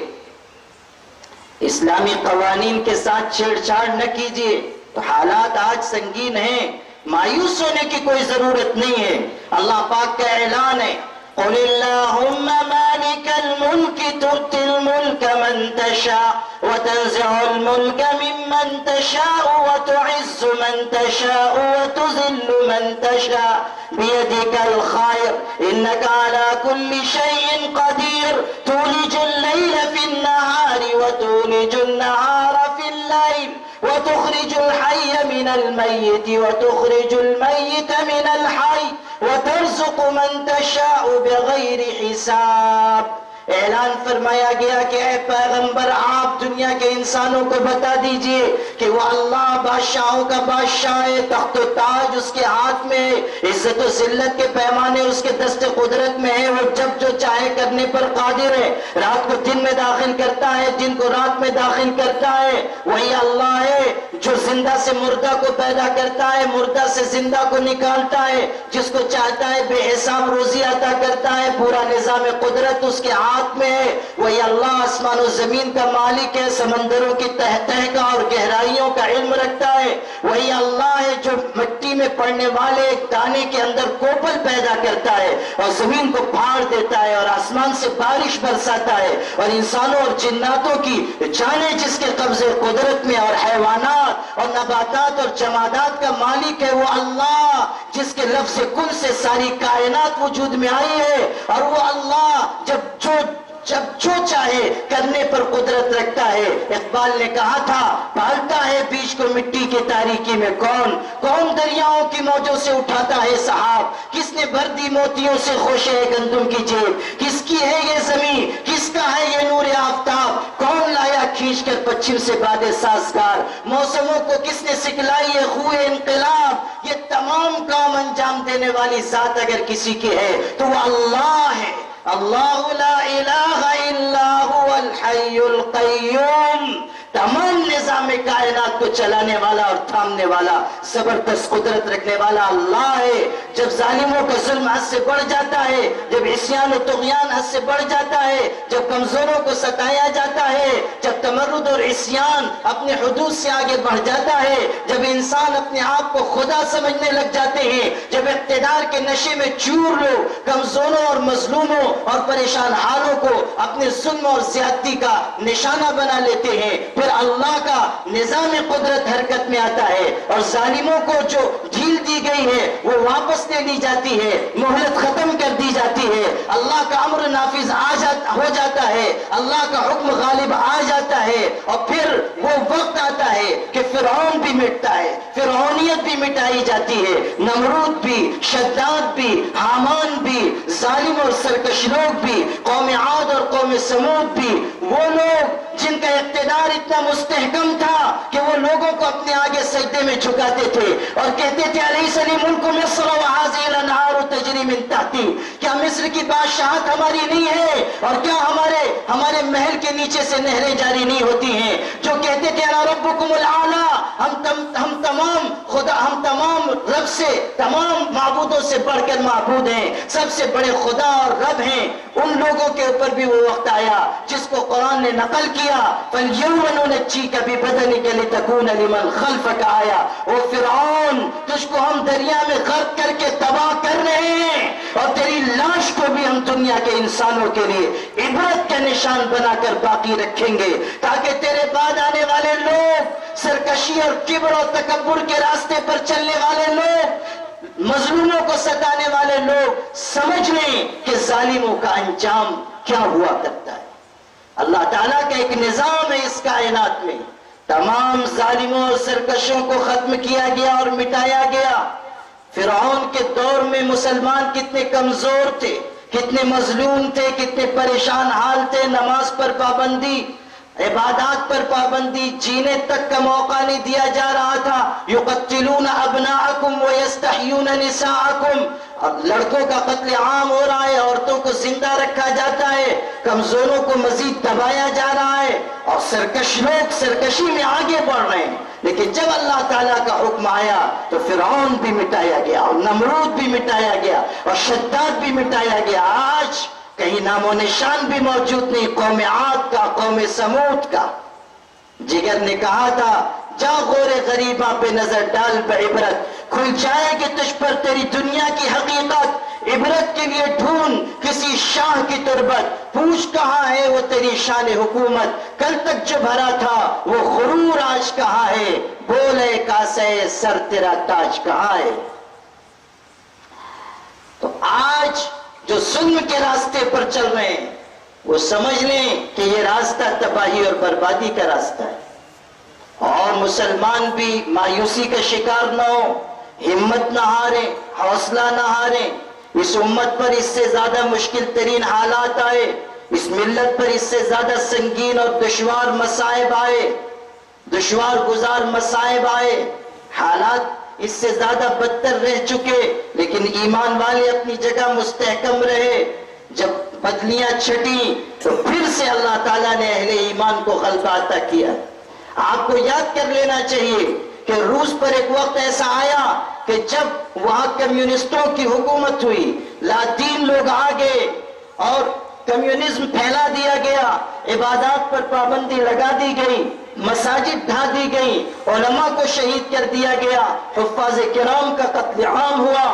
[SPEAKER 3] اسلامی قوانین کے ساتھ چھیڑ چھاڑ نہ کیجیے. تو حالات آج سنگین ہیں، مایوس ہونے کی کوئی ضرورت نہیں ہے. اللہ پاک کا اعلان ہے، قل اللہم مالک الملک تؤتی الملک من تشاء وتنزع الملک ممن تشاء وتعز من تشاء وتذل من تشاء بيدك الخير إنك على كل شيء قدير تولج الليل في النهار وتولج النهار في الليل وتخرج الحي من الميت وتخرج الميت من الحي وترزق من تشاء بغیر حساب. اعلان فرمایا گیا کہ اے پیغمبر آپ دنیا کے انسانوں کو بتا دیجئے کہ وہ اللہ بادشاہوں کا بادشاہ ہے، تخت و تاج اس کے ہاتھ میں ہے، عزت و ذلت کے پیمانے اس کے دست قدرت میں ہے، وہ جب جو چاہے کرنے پر قادر ہے. رات کو دن میں داخل کرتا ہے، دن کو رات میں داخل کرتا ہے. وہی اللہ ہے جو زندہ سے مردہ کو پیدا کرتا ہے، مردہ سے زندہ کو نکالتا ہے، جس کو چاہتا ہے بے حساب روزی عطا کرتا ہے. پورا نظام قدرت اس کے ہاتھ میں ہے. وہی اللہ آسمان و زمین کا مالک ہے، سمندروں کی تہ تہ کا اور گہرائیوں کا علم رکھتا ہے. وہی اللہ ہے جو مٹی میں پڑنے والے ایک دانے کے اندر کوپل پیدا کرتا ہے اور زمین کو پھاڑ دیتا ہے اور آسمان سے بارش برساتا ہے اور انسانوں اور جناتوں کی جانیں جس کے قبضے قدرت میں اور حیوانات اور نباتات اور جمادات کا مالک ہے وہ اللہ جس کے لفظ کن سے ساری کائنات وجود میں آئی ہے. اور وہ اللہ جب جو چاہے کرنے پر قدرت رکھتا ہے. اقبال نے کہا تھا پالتا ہے بیج کو مٹی کی تاریکی میں کون دریاؤں کی موجوں سے اٹھاتا ہے سحاب. کس نے بھر دی موتیوں سے خوشے گندم کی جیب. کس کی ہے یہ زمین، کس کا ہے یہ نور آفتاب. کون لایا کھینچ کر پچھم سے باد سازگار. موسموں کو کس نے سکھلائی ہے خوئے انقلاب. یہ تمام کام انجام دینے والی ذات اگر کسی کی ہے تو وہ اللہ ہے. اللہ لا الہ الا هو الحی القیوم. تمام نظام کائنات کو چلانے والا اور تھامنے والا زبردست قدرت رکھنے والا اللہ ہے. جب ظالموں کا ظلم حد سے بڑھ جاتا ہے، جب عصیان و طغیان حد سے بڑھ جاتا ہے، جب کمزوروں کو ستایا جاتا ہے، جب تمرد اور عصیان اپنے حدود سے آگے بڑھ جاتا ہے، جب انسان اپنے آپ کو خدا سمجھنے لگ جاتے ہیں، جب اقتدار کے نشے میں چور لو کمزوروں اور مظلوموں اور پریشان حالوں کو اپنے ظلم اور زیادتی کا نشانہ بنا لیتے ہیں، پھر اللہ کا نظام قدرت حرکت میں آتا ہے اور ظالموں کو جو ڈھیل دی گئی ہے وہ واپس لے لی جاتی ہے، مہلت ختم کر دی جاتی ہے. اللہ کا امر نافذ ہو جاتا ہے، اللہ کا حکم غالب آ جاتا ہے اور پھر وہ وقت آتا ہے کہ فرعون بھی مٹتا ہے، فرعونیت بھی مٹائی جاتی ہے. نمرود بھی، شداد بھی، حامان بھی، ظالم اور سرکش لوگ بھی، قوم عاد اور قوم سمود بھی، وہ لوگ جن کا اقتدار اتنا مستحکم تھا کہ وہ لوگوں کو اپنے آگے سجدے میں جھکاتے تھے اور کہتے تھے الیس لی ملک مصر وہذہ الانہار تجری من تحتی. کیا مصر کی بادشاہت ہماری نہیں ہے اور کیا ہمارے محل کے نیچے سے نہریں جاری نہیں ہوتی ہیں؟ جو کہتے تھے انا ربکم الاعلی، ہم تمام رب سے، تمام معبودوں سے بڑھ کر معبود ہیں، سب سے بڑے خدا اور رب ہیں. ان لوگوں کے اوپر بھی وہ وقت آیا جس کو قرآن نے نقل کیا فَالْيَوْمَ نُنَجِّيكَ بِبَدَنِكَ لِتَكُونَ لِمَنْ خَلْفَكَ آیا. او فرعون تجھ کو ہم دریا میں غرق کر کے تباہ کر رہے ہیں اور تیری لاش کو بھی ہم دنیا کے انسانوں کے لیے عبرت کا نشان بنا کر باقی رکھیں گے تاکہ تیرے بعد آنے والے لوگ سرکشی اور کبر اور تکبر کے راستے پر چلنے والے لوگ، مظلوموں کو ستانے والے لوگ سمجھ لیں کہ ظالموں کا انجام کیا ہوا کرتا ہے. اللہ تعالیٰ کا ایک نظام ہے اس کائنات میں. تمام ظالموں اور سرکشوں کو ختم کیا گیا اور مٹایا گیا. فرعون کے دور میں مسلمان کتنے کمزور تھے، کتنے مظلوم تھے، کتنے پریشان حال تھے. نماز پر پابندی، عبادات پر پابندی، جینے تک کا موقع نہیں دیا جا رہا تھا. یقتلون ابناءکم ویستحیون نساءکم. اب لڑکوں کا قتل عام ہو رہا ہے، عورتوں کو زندہ رکھا جاتا ہے، کمزوروں کو مزید دبایا جا رہا ہے اور سرکش لوگ سرکشی میں آگے بڑھ رہے ہیں. لیکن جب اللہ تعالیٰ کا حکم آیا تو فرعون بھی مٹایا گیا اور نمرود بھی مٹایا گیا اور شداد بھی مٹایا گیا. آج کہیں نام و نشان بھی موجود نہیں قوم عاد کا، قوم سمود کا. جگر نے کہا تھا جا غور غریباں پہ نظر ڈال بعبرت، کھل جائے گی تجھ پر تیری دنیا کی حقیقت، عبرت کے لیے ڈھونڈ کسی شاہ کی تربت، پوچھ کہاں ہے وہ تیری شان حکومت، کل تک جو بھرا تھا وہ غرور آج کہاں ہے، بولے کاسے سر تیرا تاج کہاں ہے۔ تو آج جو ظلم کے راستے پر چل رہے ہیں وہ سمجھ لیں کہ یہ راستہ تباہی اور بربادی کا راستہ ہے، اور مسلمان بھی مایوسی کا شکار نہ ہو، ہمت نہ ہاریں، حوصلہ نہ ہاریں۔ اس امت پر اس سے زیادہ مشکل ترین حالات آئے، اس ملت پر اس سے زیادہ سنگین اور دشوار مصائب آئے، دشوار گزار مصائب آئے، حالات اس سے زیادہ بدتر رہ چکے، لیکن ایمان والے اپنی جگہ مستحکم رہے۔ جب بدلیاں چھٹی تو پھر سے اللہ تعالیٰ نے اہل ایمان کو غلبہ عطا کیا۔ آپ کو یاد کر لینا چاہیے کہ روس پر ایک وقت ایسا آیا کہ جب وہاں کمیونسٹوں کی حکومت ہوئی، لادین لوگ آ گئے اور کمیونزم پھیلا دیا گیا، عبادات پر پابندی لگا دی گئی، مساجد ڈھا دی گئی، علماء کو شہید کر دیا گیا، حفاظ کرام کا قتل عام ہوا۔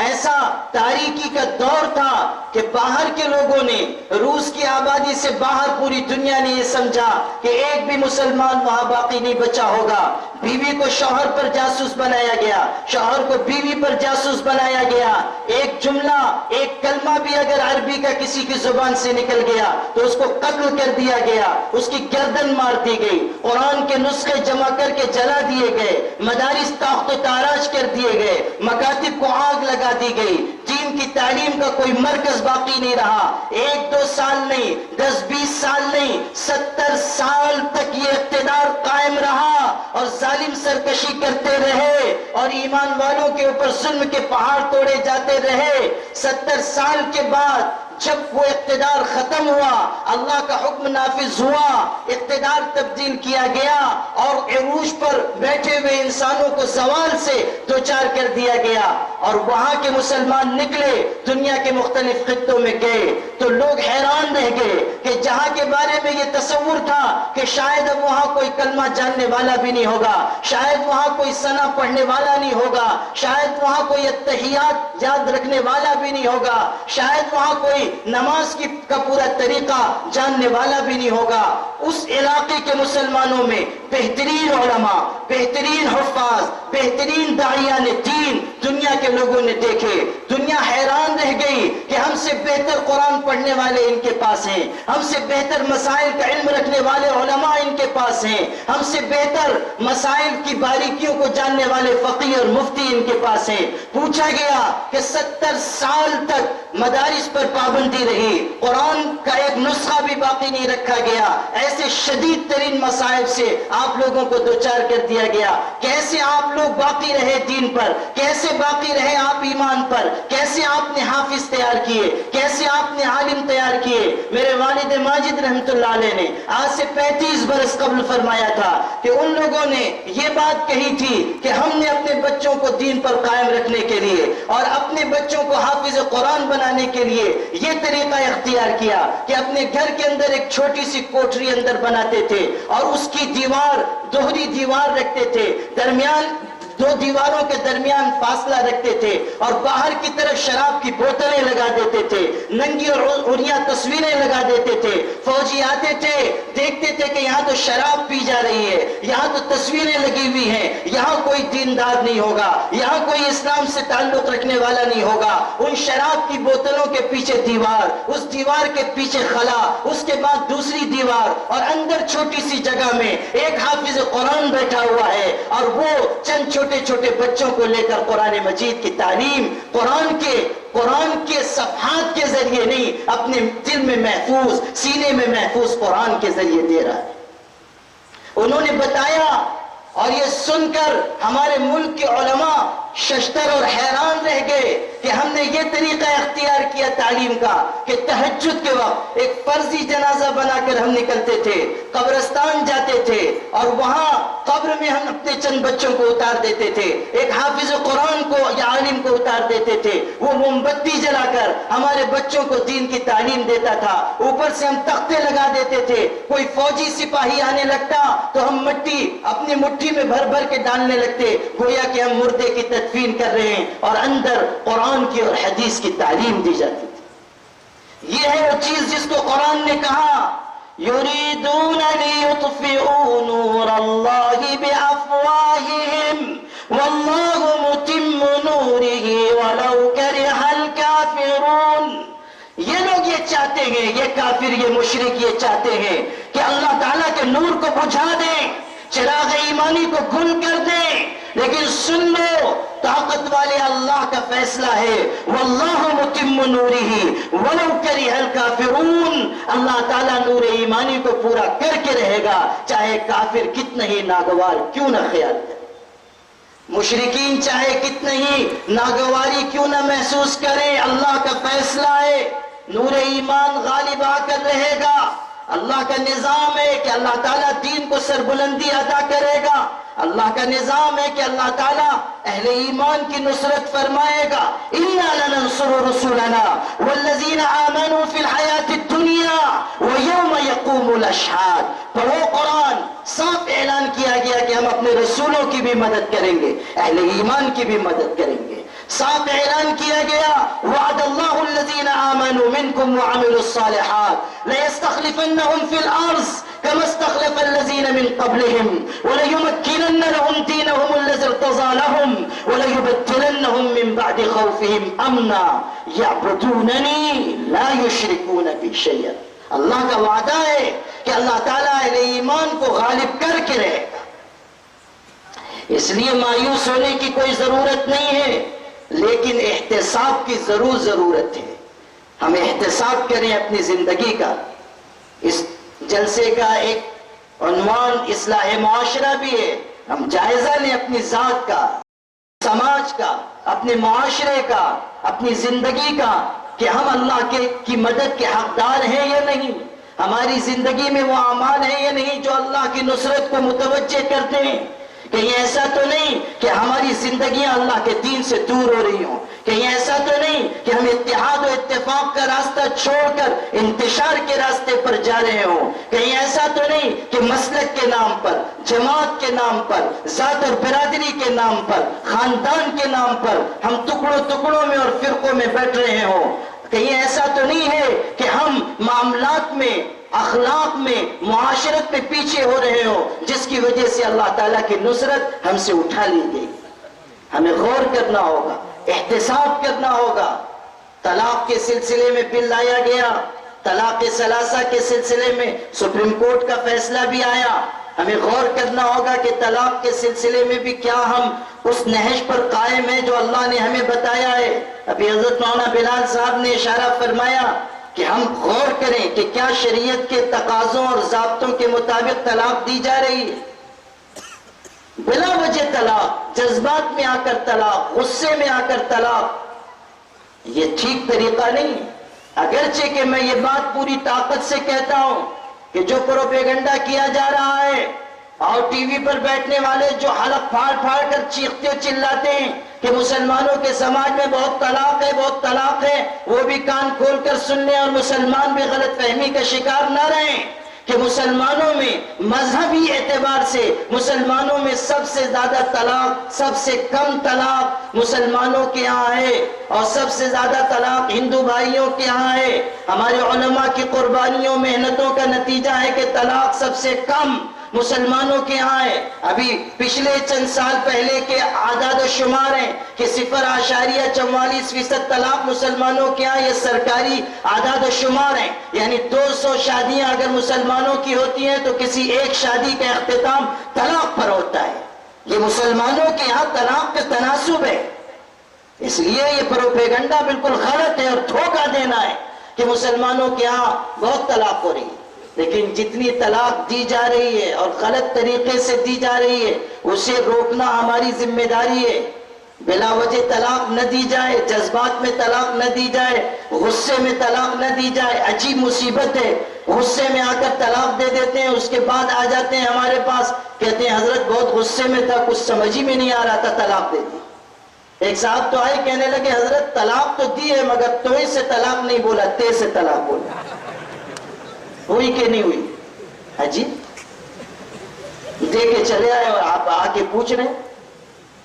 [SPEAKER 3] ایسا تاریکی کا دور تھا کہ باہر کے لوگوں نے، روس کی آبادی سے باہر پوری دنیا نے یہ سمجھا کہ ایک بھی مسلمان وہاں باقی نہیں بچا ہوگا۔ بیوی کو شوہر پر جاسوس بنایا گیا، شوہر کو بیوی پر جاسوس بنایا گیا۔ ایک جملہ، ایک کلمہ بھی اگر عربی کا کسی کی زبان سے نکل گیا تو اس کو قتل کر دیا گیا، اس کی گردن مار دی گئی، قرآن کے نسخے جمع کر کے جلا دیے گئے، مدارس تاخت و تاراج کر دیے گئے، مکاتب کو آگ لگا دی گئی، دین کی تعلیم کا کوئی مرکز باقی نہیں رہا۔ ایک دو سال نہیں، 10-20 سال نہیں، 70 سال تک یہ اقتدار قائم رہا اور ظالم سرکشی کرتے رہے اور ایمان والوں کے اوپر ظلم کے پہاڑ توڑے جاتے رہے۔ 70 سال کے بعد جب وہ اقتدار ختم ہوا، اللہ کا حکم نافذ ہوا، اقتدار تبدیل کیا گیا اور عروج پر بیٹھے ہوئے انسانوں کو زوال سے دوچار کر دیا گیا، اور وہاں کے مسلمان نکلے، دنیا کے مختلف خطوں میں گئے تو لوگ حیران رہ گئے کہ جہاں کے بارے میں یہ تصور تھا کہ شاید اب وہاں کوئی کلمہ جاننے والا بھی نہیں ہوگا، شاید وہاں کوئی ثنا پڑھنے والا نہیں ہوگا، شاید وہاں کوئی اتحیات یاد رکھنے والا بھی نہیں ہوگا، شاید وہاں کوئی نماز کا پورا طریقہ جاننے والا بھی نہیں ہوگا۔ اس علاقے کے مسلمانوں میں بہترین علماء، بہترین حفاظ، بہترین داعیان دین دنیا کے لوگوں نے دیکھے۔ دنیا حیران رہ گئی کہ ہم سے بہتر قرآن پڑھنے والے ان کے پاس ہیں، ہم سے بہتر مسائل کا علم رکھنے والے علماء ان کے پاس ہیں، ہم سے بہتر مسائل کی باریکیوں کو جاننے والے فقیہ اور مفتی ان کے پاس ہیں۔ پوچھا گیا کہ 70 سال تک مدارس پر پابندی رہی، قرآن کا ایک نسخہ بھی باقی نہیں رکھا گیا، ایسے شدید ترین مصائب سے آپ لوگوں کو دوچار کر دیا گیا، کیسے آپ لوگ باقی رہے دین پر، کیسے باقی رہے آپ ایمان پر، کیسے آپ نے حافظ تیار کیے، کیسے آپ نے عالم تیار کیے۔ میرے والد ماجد رحمت اللہ علیہ نے آج سے 35 برس قبل فرمایا تھا کہ ان لوگوں نے یہ بات کہی تھی کہ ہم نے اپنے بچوں کو دین پر قائم رکھنے کے لیے اور اپنے بچوں کو حافظ قرآن بنانے کے لیے یہ طریقہ اختیار کیا کہ اپنے گھر کے اندر ایک چھوٹی سی کوٹری اندر بناتے تھے اور اس کی دیوار دوہری دیوار رکھتے تھے، درمیان دو دیواروں کے درمیان فاصلہ رکھتے تھے اور باہر کی طرف شراب کی بوتلیں لگا دیتے تھے، ننگی اور عریاں تصویریں لگا دیتے تھے۔ فوجی آتے تھے، دیکھتے تھے کہ یہاں تو شراب پی جا رہی ہے، یہاں تو تصویریں لگی ہوئی ہیں، یہاں کوئی دیندار نہیں ہوگا، یہاں کوئی اسلام سے تعلق رکھنے والا نہیں ہوگا۔ ان شراب کی بوتلوں کے پیچھے دیوار، اس دیوار کے پیچھے خلا، اس کے بعد دوسری دیوار اور اندر چھوٹی سی جگہ میں ایک حافظ قرآن بیٹھا ہوا ہے اور وہ چند چھوٹے چھوٹے بچوں کو لے کر قرآن مجید کی تعلیم قرآن کے صفحات کے ذریعے نہیں، اپنے دل میں محفوظ، سینے میں محفوظ قرآن کے ذریعے دے رہا ہے۔ انہوں نے بتایا اور یہ سن کر ہمارے ملک کے علماء ششتر اور حیران رہ گئے کہ ہم نے یہ طریقہ اختیار کیا تعلیم کا کہ تہجد کے وقت ایک فرضی جنازہ بنا کر ہم نکلتے تھے، قبرستان جاتے تھے اور وہاں قبر میں ہم اپنے چند بچوں کو اتار دیتے تھے، ایک حافظ قرآن کو یا عالم کو اتار دیتے تھے، وہ موم بتی جلا کر ہمارے بچوں کو دین کی تعلیم دیتا تھا، اوپر سے ہم تختے لگا دیتے تھے، کوئی فوجی سپاہی آنے لگتا تو ہم مٹی اپنی مٹھی میں بھر بھر کے ڈالنے لگتے، گویا کہ ہم مردے کی تدفین کر رہے ہیں اور اندر قرآن کی اور حدیث کی تعلیم دی جاتی تھی۔ یہ ہے وہ چیز جس کو قرآن نے کہا یریدون لیطفئوا نور اللہ بافواہہم واللہ متم نورہ ولو کرہ الکافرون۔ یہ لوگ یہ چاہتے ہیں، یہ کافر، یہ مشرک یہ چاہتے ہیں کہ اللہ تعالیٰ کے نور کو بجھا دیں، چراغ ایمانی کو گل کر دیں، لیکن سن لو طاقت والے اللہ کا فیصلہ ہے واللہ متم نورہ ولو کرہ الکافرون۔ اللہ تعالیٰ نور ایمانی کو پورا کر کے رہے گا، چاہے کافر کتنا ہی ناگوار کیوں نہ خیال کرے، مشرکین چاہے کتنا ہی ناگواری کیوں نہ محسوس کریں، اللہ کا فیصلہ ہے، نور ایمان غالب آ کر رہے گا۔ اللہ کا نظام ہے کہ اللہ تعالیٰ دین کو سربلندی عطا کرے گا، اللہ کا نظام ہے کہ اللہ تعالیٰ اہل ایمان کی نصرت فرمائے گا۔ اِنَّا لَنَنصُرُ رُسُلَنَا وَالَّذِينَ آمَنُوا فِي الْحَيَاةِ الدُّنْيَا وَيَوْمَ يَقُومُ الْأَشْهَادُ۔ پڑھو قرآن، صاف اعلان کیا گیا کہ ہم اپنے رسولوں کی بھی مدد کریں گے، اہل ایمان کی بھی مدد کریں گے۔ صاف اعلان کیا گیا وعد اللہ الذین آمنوا منکم وعملوا الصالحات ليستخلفنهم في الارض كما استخلف الذين من قبلهم وليمكنن لهم دينهم الذي ارتضى لهم وليبدلنهم من بعد خوفهم امنا يعبدونني لا يشركون بي شيئا۔ اللہ کا وعدہ ہے کہ اللہ تعالیٰ اہل ایمان کو غالب کر کے رہے گا، اس لیے مایوس ہونے کی کوئی ضرورت نہیں ہے، لیکن احتساب کی ضرورت ہے۔ ہم احتساب کریں اپنی زندگی کا۔ اس جلسے کا ایک عنوان اصلاح معاشرہ بھی ہے، ہم جائزہ لیں اپنی ذات کا، سماج کا، اپنے معاشرے کا، اپنی زندگی کا کہ ہم اللہ کی مدد کے حقدار ہیں یا نہیں، ہماری زندگی میں وہ اعمال ہیں یا نہیں جو اللہ کی نصرت کو متوجہ کرتے ہیں۔ کہیں ایسا تو نہیں کہ ہماری زندگیاں اللہ کے دین سے دور ہو رہی ہوں، کہیں ایسا تو نہیں کہ ہم اتحاد و اتفاق کا راستہ چھوڑ کر انتشار کے راستے پر جا رہے ہوں، کہیں ایسا تو نہیں کہ مسلک کے نام پر، جماعت کے نام پر، ذات اور برادری کے نام پر، خاندان کے نام پر ہم ٹکڑوں میں اور فرقوں میں بیٹھ رہے ہوں، کہیں ایسا تو نہیں ہے کہ ہم معاملات میں، اخلاق میں، معاشرت میں پیچھے ہو رہے ہوں جس کی وجہ سے اللہ تعالیٰ کی نصرت ہم سے اٹھا لی گئی۔ ہمیں غور کرنا ہوگا، احتساب کرنا ہوگا۔ طلاق کے سلسلے میں بل لایا گیا، طلاق ثلاثہ کے سلسلے میں سپریم کورٹ کا فیصلہ بھی آیا۔ ہمیں غور کرنا ہوگا کہ طلاق کے سلسلے میں بھی کیا ہم اس نہج پر قائم ہیں جو اللہ نے ہمیں بتایا ہے۔ ابھی حضرت مولانا بلال صاحب نے اشارہ فرمایا کہ ہم غور کریں کہ کیا شریعت کے تقاضوں اور ضابطوں کے مطابق طلاق دی جا رہی ہے۔ بلا وجہ طلاق، جذبات میں آ کر طلاق، غصے میں آ کر طلاق، یہ ٹھیک طریقہ نہیں ہے۔ اگرچہ کہ میں یہ بات پوری طاقت سے کہتا ہوں کہ جو پروپیگنڈا کیا جا رہا ہے اور ٹی وی پر بیٹھنے والے جو حلق پھاڑ پھاڑ کر چیختے و چلاتے ہیں کہ مسلمانوں کے سماج میں بہت طلاق ہے، بہت طلاق ہے، وہ بھی کان کھول کر سن لیں اور مسلمان بھی غلط فہمی کا شکار نہ رہیں کہ مسلمانوں میں مذہبی اعتبار سے مسلمانوں میں سب سے زیادہ طلاق، سب سے کم طلاق مسلمانوں کے ہاں ہے اور سب سے زیادہ طلاق ہندو بھائیوں کے ہاں ہے۔ ہمارے علماء کی قربانیوں، محنتوں کا نتیجہ ہے کہ طلاق سب سے کم مسلمانوں کے ہاں ہے۔ ابھی پچھلے چند سال پہلے کے اعداد و شمار ہیں کہ 0.44% طلاق مسلمانوں کے ہاں، یہ سرکاری اعداد و شمار ہیں، یعنی 200 شادیاں اگر مسلمانوں کی ہوتی ہیں تو کسی ایک شادی کا اختتام طلاق پر ہوتا ہے۔ یہ مسلمانوں کے ہاں طلاق کا تناسب ہے، اس لیے یہ پروپیگنڈا بالکل غلط ہے اور دھوکہ دینا ہے کہ مسلمانوں کے ہاں بہت طلاق ہو رہی ہے۔ لیکن جتنی طلاق دی جا رہی ہے اور غلط طریقے سے دی جا رہی ہے اسے روکنا ہماری ذمہ داری ہے. بلا وجہ طلاق نہ دی جائے، جذبات میں طلاق نہ دی جائے، غصے میں طلاق نہ دی جائے. عجیب مصیبت ہے، غصے میں آ کر طلاق دے دیتے ہیں، اس کے بعد آ جاتے ہیں ہمارے پاس، کہتے ہیں حضرت بہت غصے میں تھا، کچھ سمجھ ہی میں نہیں آ رہا تھا، طلاق دے دی. ایک صاحب تو آئے کہنے لگے حضرت طلاق تو دی ہے مگر توئے سے طلاق نہیں بولا، تے سے طلاق بولا. ہوئی کہ نہیں ہوئی؟ عجیب. دے کے چلے آئے اور آپ آ کے پوچھ رہے ہیں.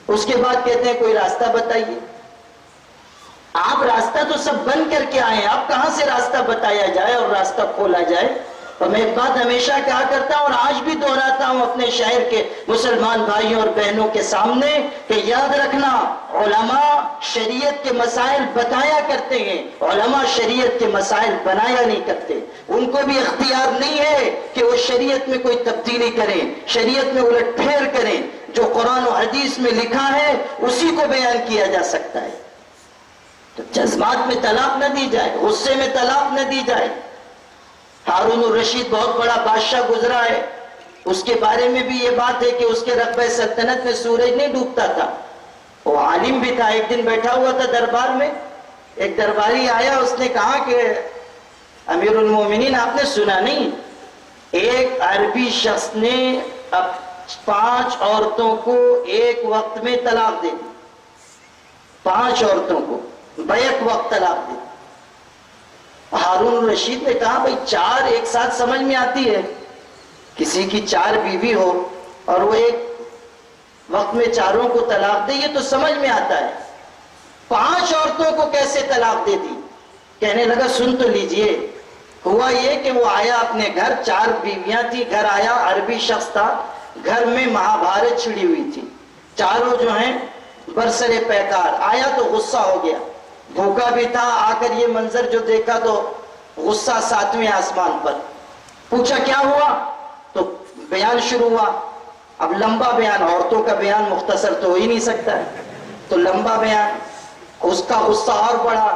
[SPEAKER 3] اس کے بعد کہتے ہیں کوئی راستہ بتائیے. آپ راستہ تو سب بند کر کے آئے ہیں، آپ کہاں سے راستہ بتایا جائے اور راستہ کھولا جائے؟ اور میں ایک بات ہمیشہ کہا کرتا ہوں اور آج بھی دہراتا ہوں اپنے شہر کے مسلمان بھائیوں اور بہنوں کے سامنے کہ یاد رکھنا، علماء شریعت کے مسائل بتایا کرتے ہیں، علماء شریعت کے مسائل بنایا نہیں کرتے. ان کو بھی اختیار نہیں ہے کہ وہ شریعت میں کوئی تبدیلی کریں، شریعت میں الٹ پھیر کریں. جو قرآن و حدیث میں لکھا ہے اسی کو بیان کیا جا سکتا ہے. تو جذبات میں طلاق نہ دی جائے، غصے میں طلاق نہ دی جائے. ہارون الرشید بہت بڑا بادشاہ گزرا ہے، اس کے بارے میں بھی یہ بات ہے کہ اس کے رقبہ سلطنت میں سورج نہیں ڈوبتا تھا. وہ عالم بھی تھا. ایک دن بیٹھا ہوا تھا دربار میں، ایک درباری آیا، اس نے کہا کہ امیر المومنین آپ نے سنا نہیں، ایک عربی شخص نے 5 عورتوں کو ایک وقت میں طلاق دے دی. 5 عورتوں کو بیک وقت طلاق دی. ہارون الرشید نے کہا بھئی 4 ایک ساتھ سمجھ میں آتی ہے، کسی کی 4 بیوی ہو اور وہ ایک وقت میں 4 کو طلاق دے، یہ تو سمجھ میں آتا ہے. 5 عورتوں کو کیسے طلاق دے دی؟ کہنے لگا سن تو لیجئے. ہوا یہ کہ وہ آیا اپنے گھر، 4 بیویاں تھی، گھر آیا، عربی شخص تھا، گھر میں مہابھارت چھڑی ہوئی تھی، چاروں جو ہیں برسر پیکار. آیا تو غصہ ہو گیا، بھوکا بھی تھا، آ کر یہ منظر جو دیکھا تو غصہ 7ویں آسمان پر. پوچھا کیا ہوا؟ تو بیان شروع ہوا. اب لمبا بیان، عورتوں کا بیان مختصر تو ہو ہی نہیں سکتا ہے، تو لمبا بیان. اس کا غصہ اور بڑھا.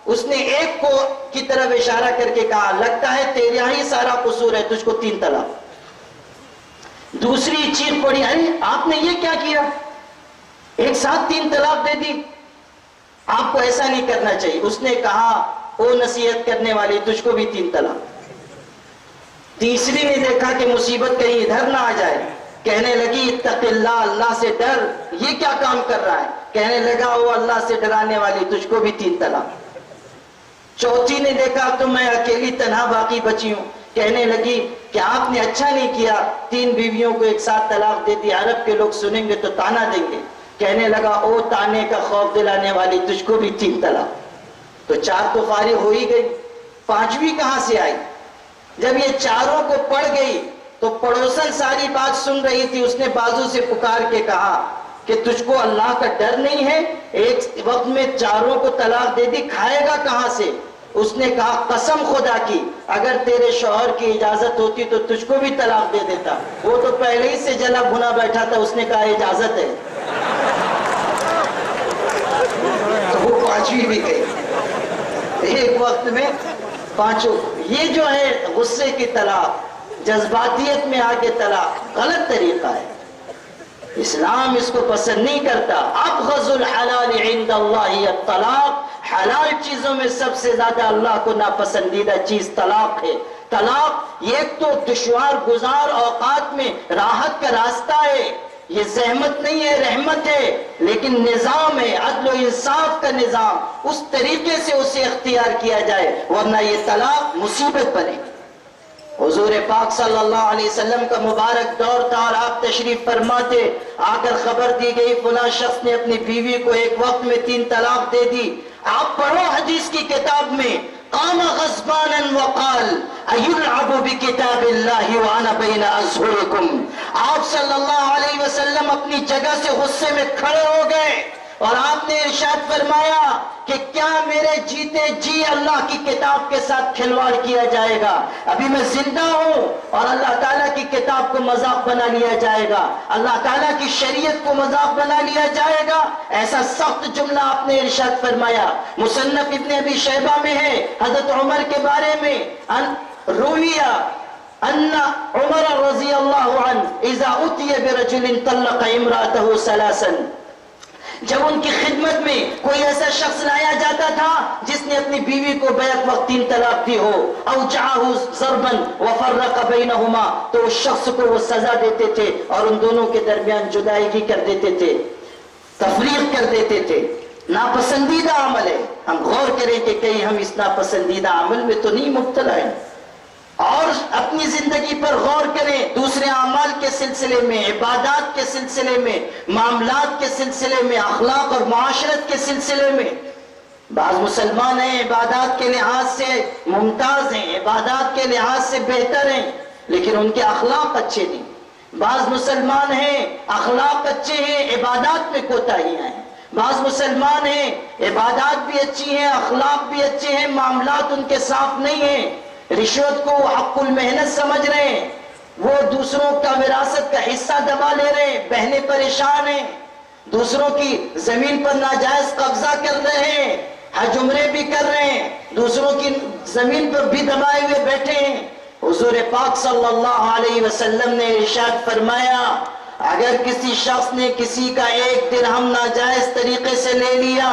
[SPEAKER 3] اس نے ایک کو کی طرف اشارہ کر کے کہا لگتا ہے تیرا ہی سارا قصور ہے، تجھ کو 3 طلاق. دوسری چیخ پڑی ارے آپ نے یہ کیا کیا، ایک ساتھ 3 طلاق دے دی، آپ کو ایسا نہیں کرنا چاہیے. اس نے کہا او نصیحت کرنے والی تجھ کو بھی 3 طلاق. تیسری نے دیکھا کہ مصیبت کہیں ادھر نہ آ جائے، کہنے لگی اتق اللہ، اللہ سے ڈر، یہ کیا کام کر رہا ہے؟ کہنے لگا او اللہ سے ڈرانے والی تجھ کو بھی 3 طلاق. چوتھی نے دیکھا تو میں اکیلی تنہا باقی بچی ہوں، کہنے لگی کہ آپ نے اچھا نہیں کیا، 3 بیویوں کو ایک ساتھ طلاق دے دی، عرب کے لوگ سنیں گے تو تانا دیں گے. کہنے لگا او تانے کا خوف دلانے والی تجھ کو بھی 3 طلاق. تو 4 تو فارغ ہو ہی گئی، 5ویں کہاں سے آئی؟ جب یہ 4 کو پڑ گئی تو پڑوسن ساری بات سن رہی تھی، اس نے بازو سے پکار کے کہا کہ تجھ کو اللہ کا ڈر نہیں ہے، ایک وقت میں 4 کو طلاق دے دی، کھائے گا کہاں سے؟ اس نے کہا قسم خدا کی اگر تیرے شوہر کی اجازت ہوتی تو تجھ کو بھی طلاق دے دیتا. وہ تو پہلے ہی سے جلا بھنا بیٹھا تھا، اس نے کہا اجازت ہے. تو وہ 5ویں بھی گئی، ایک وقت میں 5. یہ جو ہے غصے کی طلاق، جذباتیت میں آ کے طلاق غلط طریقہ ہے، اسلام اس کو پسند نہیں کرتا. ابغض الحلال عند اللہ الطلاق، حلال چیزوں میں سب سے زیادہ اللہ کو ناپسندیدہ چیز طلاق ہے. طلاق یہ تو دشوار گزار اوقات میں راحت کا راستہ ہے، یہ زحمت نہیں ہے، رحمت ہے، لیکن نظام ہے، عدل و انصاف کا نظام، اس طریقے سے اسے اختیار کیا جائے، ورنہ یہ طلاق مصیبت بنے. حضور پاک صلی اللہ علیہ وسلم کا مبارک دور تھا اور آپ تشریف فرماتے، آ کر خبر دی گئی فلاں شخص نے اپنی بیوی کو ایک وقت میں 3 طلاق دے دی. آپ پڑھو حدیث کی کتاب میں قام غضبانا وقال ایلعب بکتاب اللہ وانا بین اظہرکم. آپ صلی اللہ علیہ وسلم اپنی جگہ سے غصے میں کھڑے ہو گئے اور آپ نے ارشاد فرمایا کہ کیا میرے جیتے جی اللہ کی کتاب کے ساتھ کھلواڑ کیا جائے گا؟ ابھی میں زندہ ہوں اور اللہ تعالیٰ کی کتاب کو مذاق بنا لیا جائے گا، اللہ تعالیٰ کی شریعت کو مذاق بنا لیا جائے گا. ایسا سخت جملہ آپ نے ارشاد فرمایا. مصنف ابن ابی شیبہ میں ہے حضرت عمر کے بارے میں رویہ ان عمر رضی اللہ عنہ اذا اتي برجل طلق امراته ثلاثا، جب ان کی خدمت میں کوئی ایسا شخص لایا جاتا تھا جس نے اپنی بیوی کو بیک وقت 3 طلاق دی ہو، اوجعه ضربا وفرق بینہما، تو اس شخص کو وہ سزا دیتے تھے اور ان دونوں کے درمیان جدائیگی کر دیتے تھے، تفریق کر دیتے تھے۔ ناپسندیدہ عمل ہے، ہم غور کریں کہ کہیں ہم اس ناپسندیدہ عمل میں تو نہیں مبتلا ہیں، اور اپنی زندگی پر غور کریں، دوسرے اعمال کے سلسلے میں، عبادات کے سلسلے میں، معاملات کے سلسلے میں، اخلاق اور معاشرت کے سلسلے میں۔ بعض مسلمان ہیں عبادات کے لحاظ سے ممتاز ہیں، عبادات کے لحاظ سے بہتر ہیں، لیکن ان کے اخلاق اچھے نہیں۔ بعض مسلمان ہیں اخلاق اچھے ہیں، عبادات میں کوتاہیاں ہیں۔ بعض مسلمان ہیں عبادات بھی اچھی ہیں، اخلاق بھی اچھے ہیں، معاملات ان کے صاف نہیں ہیں، رشوت کو حق المحنت سمجھ رہے ہیں، وہ دوسروں کا وراثت کا حصہ دبا لے رہے ہیں، بہنیں پریشان ہیں، دوسروں کی زمین پر ناجائز قبضہ کر رہے ہیں، حج عمرے بھی کر رہے ہیں، دوسروں کی زمین پر بھی دبائے ہوئے بیٹھے ہیں۔ حضور پاک صلی اللہ علیہ وسلم نے ارشاد فرمایا، اگر کسی شخص نے کسی کا 1 درہم ناجائز طریقے سے لے لیا،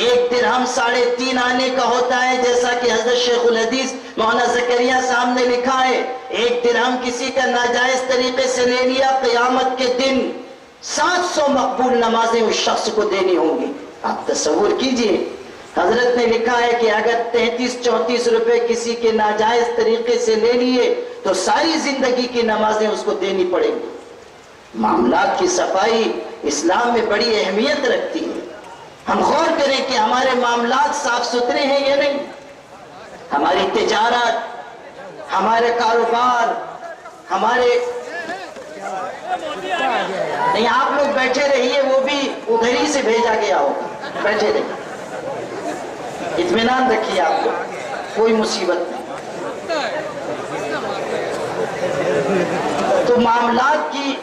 [SPEAKER 3] 1 درہم 3.5 آنے کا ہوتا ہے، جیسا کہ حضرت شیخ الحدیث مولانا زکریا صاحب نے لکھا ہے، 1 درہم کسی کا ناجائز طریقے سے لے لیا، قیامت کے دن 700 مقبول نمازیں اس شخص کو دینی ہوں گی۔ آپ تصور کیجئے، حضرت نے لکھا ہے کہ اگر 33-34 روپے کسی کے ناجائز طریقے سے لے لیے تو ساری زندگی کی نمازیں اس کو دینی پڑیں گی۔ معاملات کی صفائی اسلام میں بڑی اہمیت رکھتی ہے۔ ہم غور کریں کہ ہمارے معاملات صاف ستھرے ہیں یا نہیں، ہماری تجارت، ہمارے کاروبار، ہمارے نہیں، آپ لوگ بیٹھے رہیے، وہ بھی ادھر ہی سے بھیجا گیا ہوگا، بیٹھے رہیے، اطمینان رکھیے، آپ کو کوئی مصیبت نہیں۔ تو معاملات کی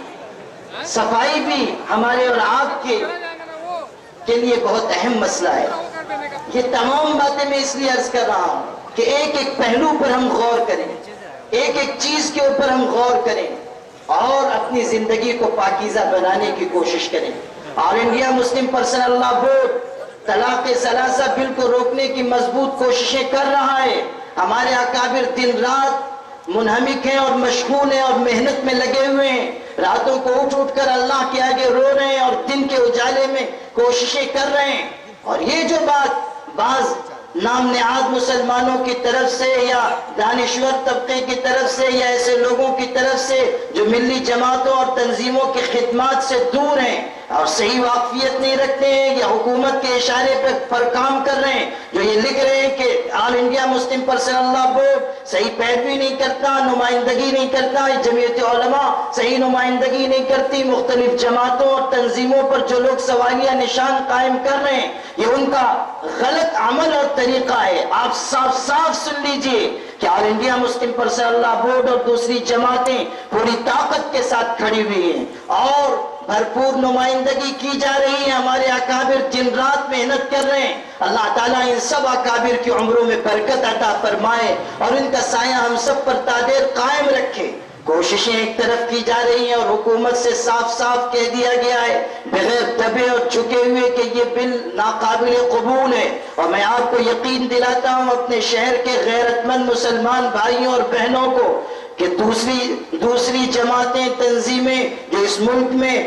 [SPEAKER 3] صفائی بھی ہمارے اور آپ کے لیے بہت اہم مسئلہ ہے۔ یہ تمام باتیں میں اس لیے عرض کر رہا ہوں کہ ایک ایک پہلو پر ہم غور کریں، ایک ایک چیز کے اوپر ہم غور کریں اور اپنی زندگی کو پاکیزہ بنانے کی کوشش کریں۔ آل انڈیا مسلم پرسنل لا بورڈ طلاق ثلاثہ بل کو روکنے کی مضبوط کوششیں کر رہا ہے۔ ہمارے اکابر دن رات منہمک ہیں اور مشغول ہیں اور محنت میں لگے ہوئے ہیں، راتوں کو اٹھ کر اللہ کے آگے رو رہے ہیں اور دن کے اجالے میں کوششیں کر رہے ہیں۔ اور یہ جو بات بعض نام نہاد مسلمانوں کی طرف سے یا دانشور طبقے کی طرف سے یا ایسے لوگوں کی طرف سے جو ملی جماعتوں اور تنظیموں کی خدمات سے دور ہیں اور صحیح واقفیت نہیں رکھتے ہیں یا حکومت کے اشارے پر کام کر رہے ہیں، جو یہ لکھ رہے ہیں کہ آل انڈیا مسلم پرسنل لا بورڈ صحیح پیروی نہیں کرتا، نمائندگی نہیں کرتا، جمعیت علماء صحیح نمائندگی نہیں کرتی، مختلف جماعتوں اور تنظیموں پر جو لوگ سوالیہ نشان قائم کر رہے ہیں، یہ ان کا غلط عمل اور طریقہ ہے۔ آپ صاف صاف سن لیجئے کہ آل انڈیا مسلم پرسنل لا بورڈ اور دوسری جماعتیں پوری طاقت کے ساتھ کھڑی ہوئی ہیں اور بھرپور نمائندگی کی جا رہی ہے۔ ہمارے اکابر دن رات محنت کر رہے ہیں۔ اللہ تعالیٰ ان سب اکابر کی عمروں میں برکت عطا فرمائے اور ان کا سایہ ہم سب پر تادیر قائم رکھے۔ کوششیں ایک طرف کی جا رہی ہیں اور حکومت سے صاف صاف کہہ دیا گیا ہے بغیر دبے اور جھکے ہوئے کہ یہ بل ناقابل قبول ہے، اور میں آپ کو یقین دلاتا ہوں اپنے شہر کے غیرت مند مسلمان بھائیوں اور بہنوں کو کہ دوسری جماعتیں تنظیمیں جو اس ملک میں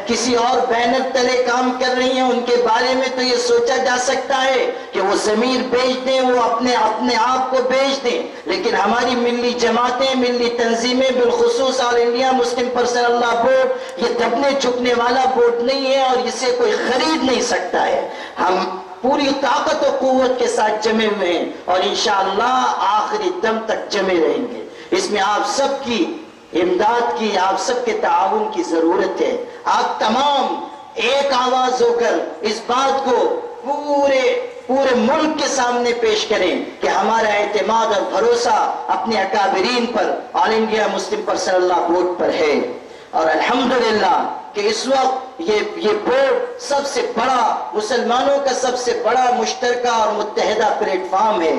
[SPEAKER 3] کسی اور بینر تلے کام کر رہی ہیں، ان کے بارے میں تو یہ سوچا جا سکتا ہے کہ وہ ضمیر بیچ دیں، وہ اپنے آپ کو بیچ دیں، لیکن ہماری ملی جماعتیں، ملی تنظیمیں، بالخصوص آل انڈیا مسلم پرسنل لا بورڈ یہ دبنے جھکنے والا بورڈ نہیں ہے اور اسے کوئی خرید نہیں سکتا ہے۔ ہم پوری طاقت و قوت کے ساتھ جمے ہوئے ہیں اور انشاءاللہ آخری دم تک جمے رہیں گے۔ اس میں آپ سب کی امداد کی، آپ سب کے تعاون کی ضرورت ہے۔ آپ تمام ایک آواز ہو کر اس بات کو پورے ملک کے سامنے پیش کریں کہ ہمارا اعتماد اور بھروسہ اپنے اکابرین پر آل انڈیا مسلم پرسنل لا بورڈ پر ہے، اور الحمدللہ کہ اس وقت یہ بورڈ سب سے بڑا، مسلمانوں کا سب سے بڑا مشترکہ اور متحدہ پلیٹ فارم ہے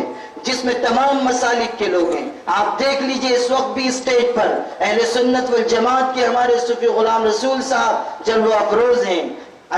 [SPEAKER 4] جس میں تمام مسالک کے لوگ ہیں. آپ دیکھ لیجئے اس وقت بھی اسٹیج پر اہل سنت والجماعت کے ہمارے صوفی غلام رسول صاحب جلوہ افروز ہیں,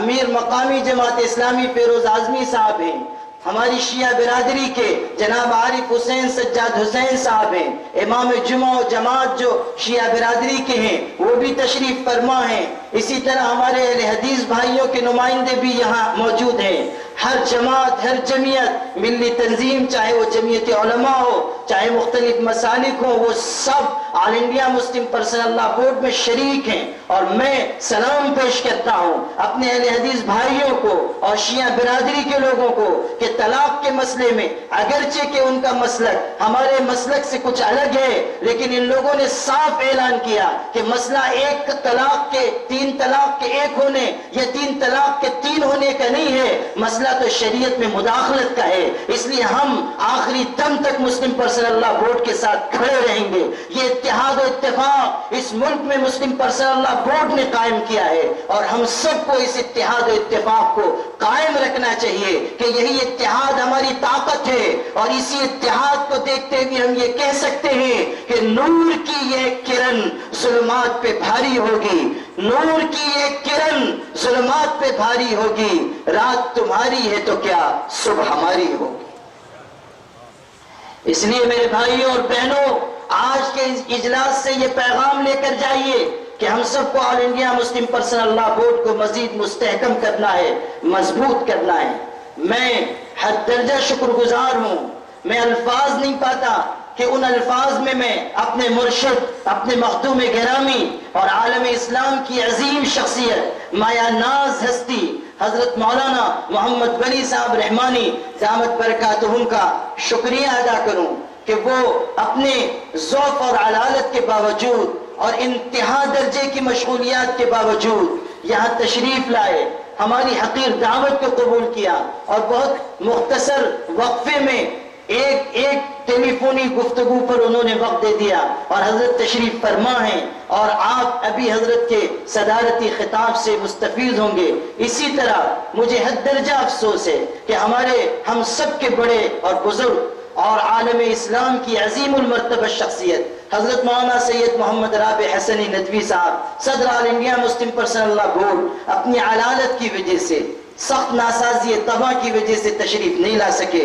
[SPEAKER 4] امیر مقامی جماعت اسلامی فیروز اعظمی صاحب ہیں, ہماری شیعہ برادری کے جناب عارف حسین سجاد حسین صاحب ہیں, امام جمعہ و جماعت جو شیعہ برادری کے ہیں وہ بھی تشریف فرما ہیں. اسی طرح ہمارے اہل حدیث بھائیوں کے نمائندے بھی یہاں موجود ہیں. ہر جماعت, ہر جمعیت, ملی تنظیم, چاہے وہ جمعیت علماء ہو, چاہے مختلف مسالک ہوں, وہ سب آل انڈیا مسلم پرسنل لا بورڈ میں شریک ہیں. اور میں سلام پیش کرتا ہوں اپنے اہل حدیث بھائیوں کو اور شیعہ برادری کے لوگوں کو کہ طلاق کے مسئلے میں اگرچہ کہ ان کا مسلک ہمارے مسلک سے کچھ الگ ہے, لیکن ان لوگوں نے صاف اعلان کیا کہ مسئلہ ایک طلاق کے, 3 طلاق کے 1 ہونے یا 3 طلاق کے 3 ہونے کا نہیں ہے, مسئلہ تو شریعت میں مداخلت کا ہے. اس لیے ہم آخری دم تک مسلم پرسنل لا بورڈ کے ساتھ کھڑے رہیں گے. یہ اتحاد و اتفاق اس ملک میں مسلم پرسنل لا بورڈ نے قائم کیا ہے, اور ہم سب کو اس اتحاد و اتفاق کو قائم رکھنا چاہیے کہ یہی اتحاد ہماری طاقت ہے. اور اسی اتحاد کو دیکھتے ہوئے ہم یہ کہہ سکتے ہیں کہ نور کی یہ کرن ظلمات پہ بھاری ہوگی, نور کی یہ کرن ظلمات پہ بھاری ہوگی, رات تمہاری ہے تو کیا صبح ہماری ہوگی. اس لیے میرے بھائیوں اور بہنوں, آج کے اجلاس سے یہ پیغام لے کر جائیے کہ ہم سب کو آل انڈیا مسلم پرسنل لا بورڈ کو مزید مستحکم کرنا ہے, مضبوط کرنا ہے. میں حد درجہ شکر گزار ہوں, میں الفاظ نہیں پاتا کہ ان الفاظ میں اپنے مرشد, اپنے مخدوم گرامی اور عالم اسلام کی عظیم شخصیت, مایا ناز ہستی حضرت مولانا محمد ولی صاحب رحمانی دامت برکاتہم کا شکریہ ادا کروں کہ وہ اپنے ذوق اور علالت کے باوجود اور انتہا درجے کی مشغولیات کے باوجود یہاں تشریف لائے, ہماری حقیر دعوت کو قبول کیا, اور بہت مختصر وقفے میں ایک ٹیلی فونی گفتگو پر انہوں نے وقت دے دیا, اور حضرت تشریف فرما ہیں, اور آپ ابھی حضرت کے صدارتی خطاب سے مستفید ہوں گے. اسی طرح مجھے حد درجہ افسوس ہے کہ ہم سب کے بڑے اور بزرگ اور عالم اسلام کی عظیم المرتبہ شخصیت حضرت مولانا سید محمد رابع حسنی ندوی صاحب صدر آل انڈیا مسلم پرسنل لا بورڈ اپنی علالت کی وجہ سے, سخت ناسازی طبع کی وجہ سے تشریف نہیں لا سکے.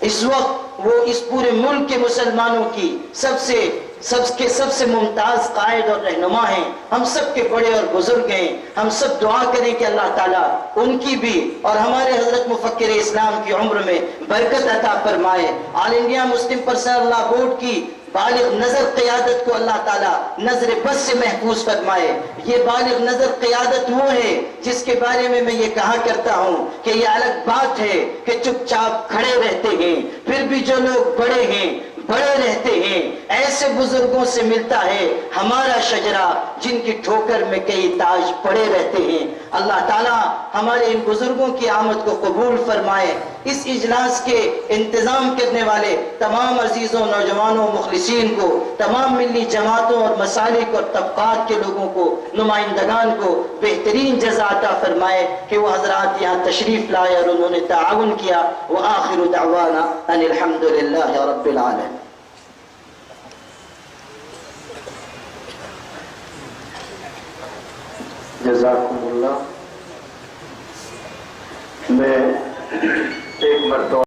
[SPEAKER 4] اس وقت وہ اس پورے ملک کے مسلمانوں کی سب سے ممتاز قائد اور رہنما ہیں, ہم سب کے بڑے اور بزرگ ہیں. ہم سب دعا کریں کہ اللہ تعالیٰ ان کی بھی اور ہمارے حضرت مفکر اسلام کی عمر میں برکت عطا فرمائے. آل انڈیا مسلم پرسنل لا بورڈ کی بالغ نظر قیادت کو اللہ تعالیٰ نظر بس سے محفوظ فرمائے. یہ بالغ نظر قیادت وہ ہے جس کے بارے میں یہ کہا کرتا ہوں کہ یہ الگ بات ہے کہ چپ چاپ کھڑے رہتے ہیں, پھر بھی جو لوگ بڑے ہیں بڑے رہتے ہیں. ایسے بزرگوں سے ملتا ہے ہمارا شجرہ جن کی ٹھوکر میں کئی تاج پڑے رہتے ہیں. اللہ تعالیٰ ہمارے ان بزرگوں کی آمد کو قبول فرمائے. اس اجلاس کے انتظام کرنے والے تمام عزیزوں, نوجوانوں, مخلصین کو, تمام ملی جماعتوں اور مسالک اور طبقات کے لوگوں کو, نمائندگان کو بہترین جزا عطا فرمائے کہ وہ حضرات یہاں تشریف لائے اور انہوں نے تعاون کیا. وآخر دعوانا ان الحمدللہ رب العالمین.
[SPEAKER 1] جزاکم اللہ. میں ایک مرتبہ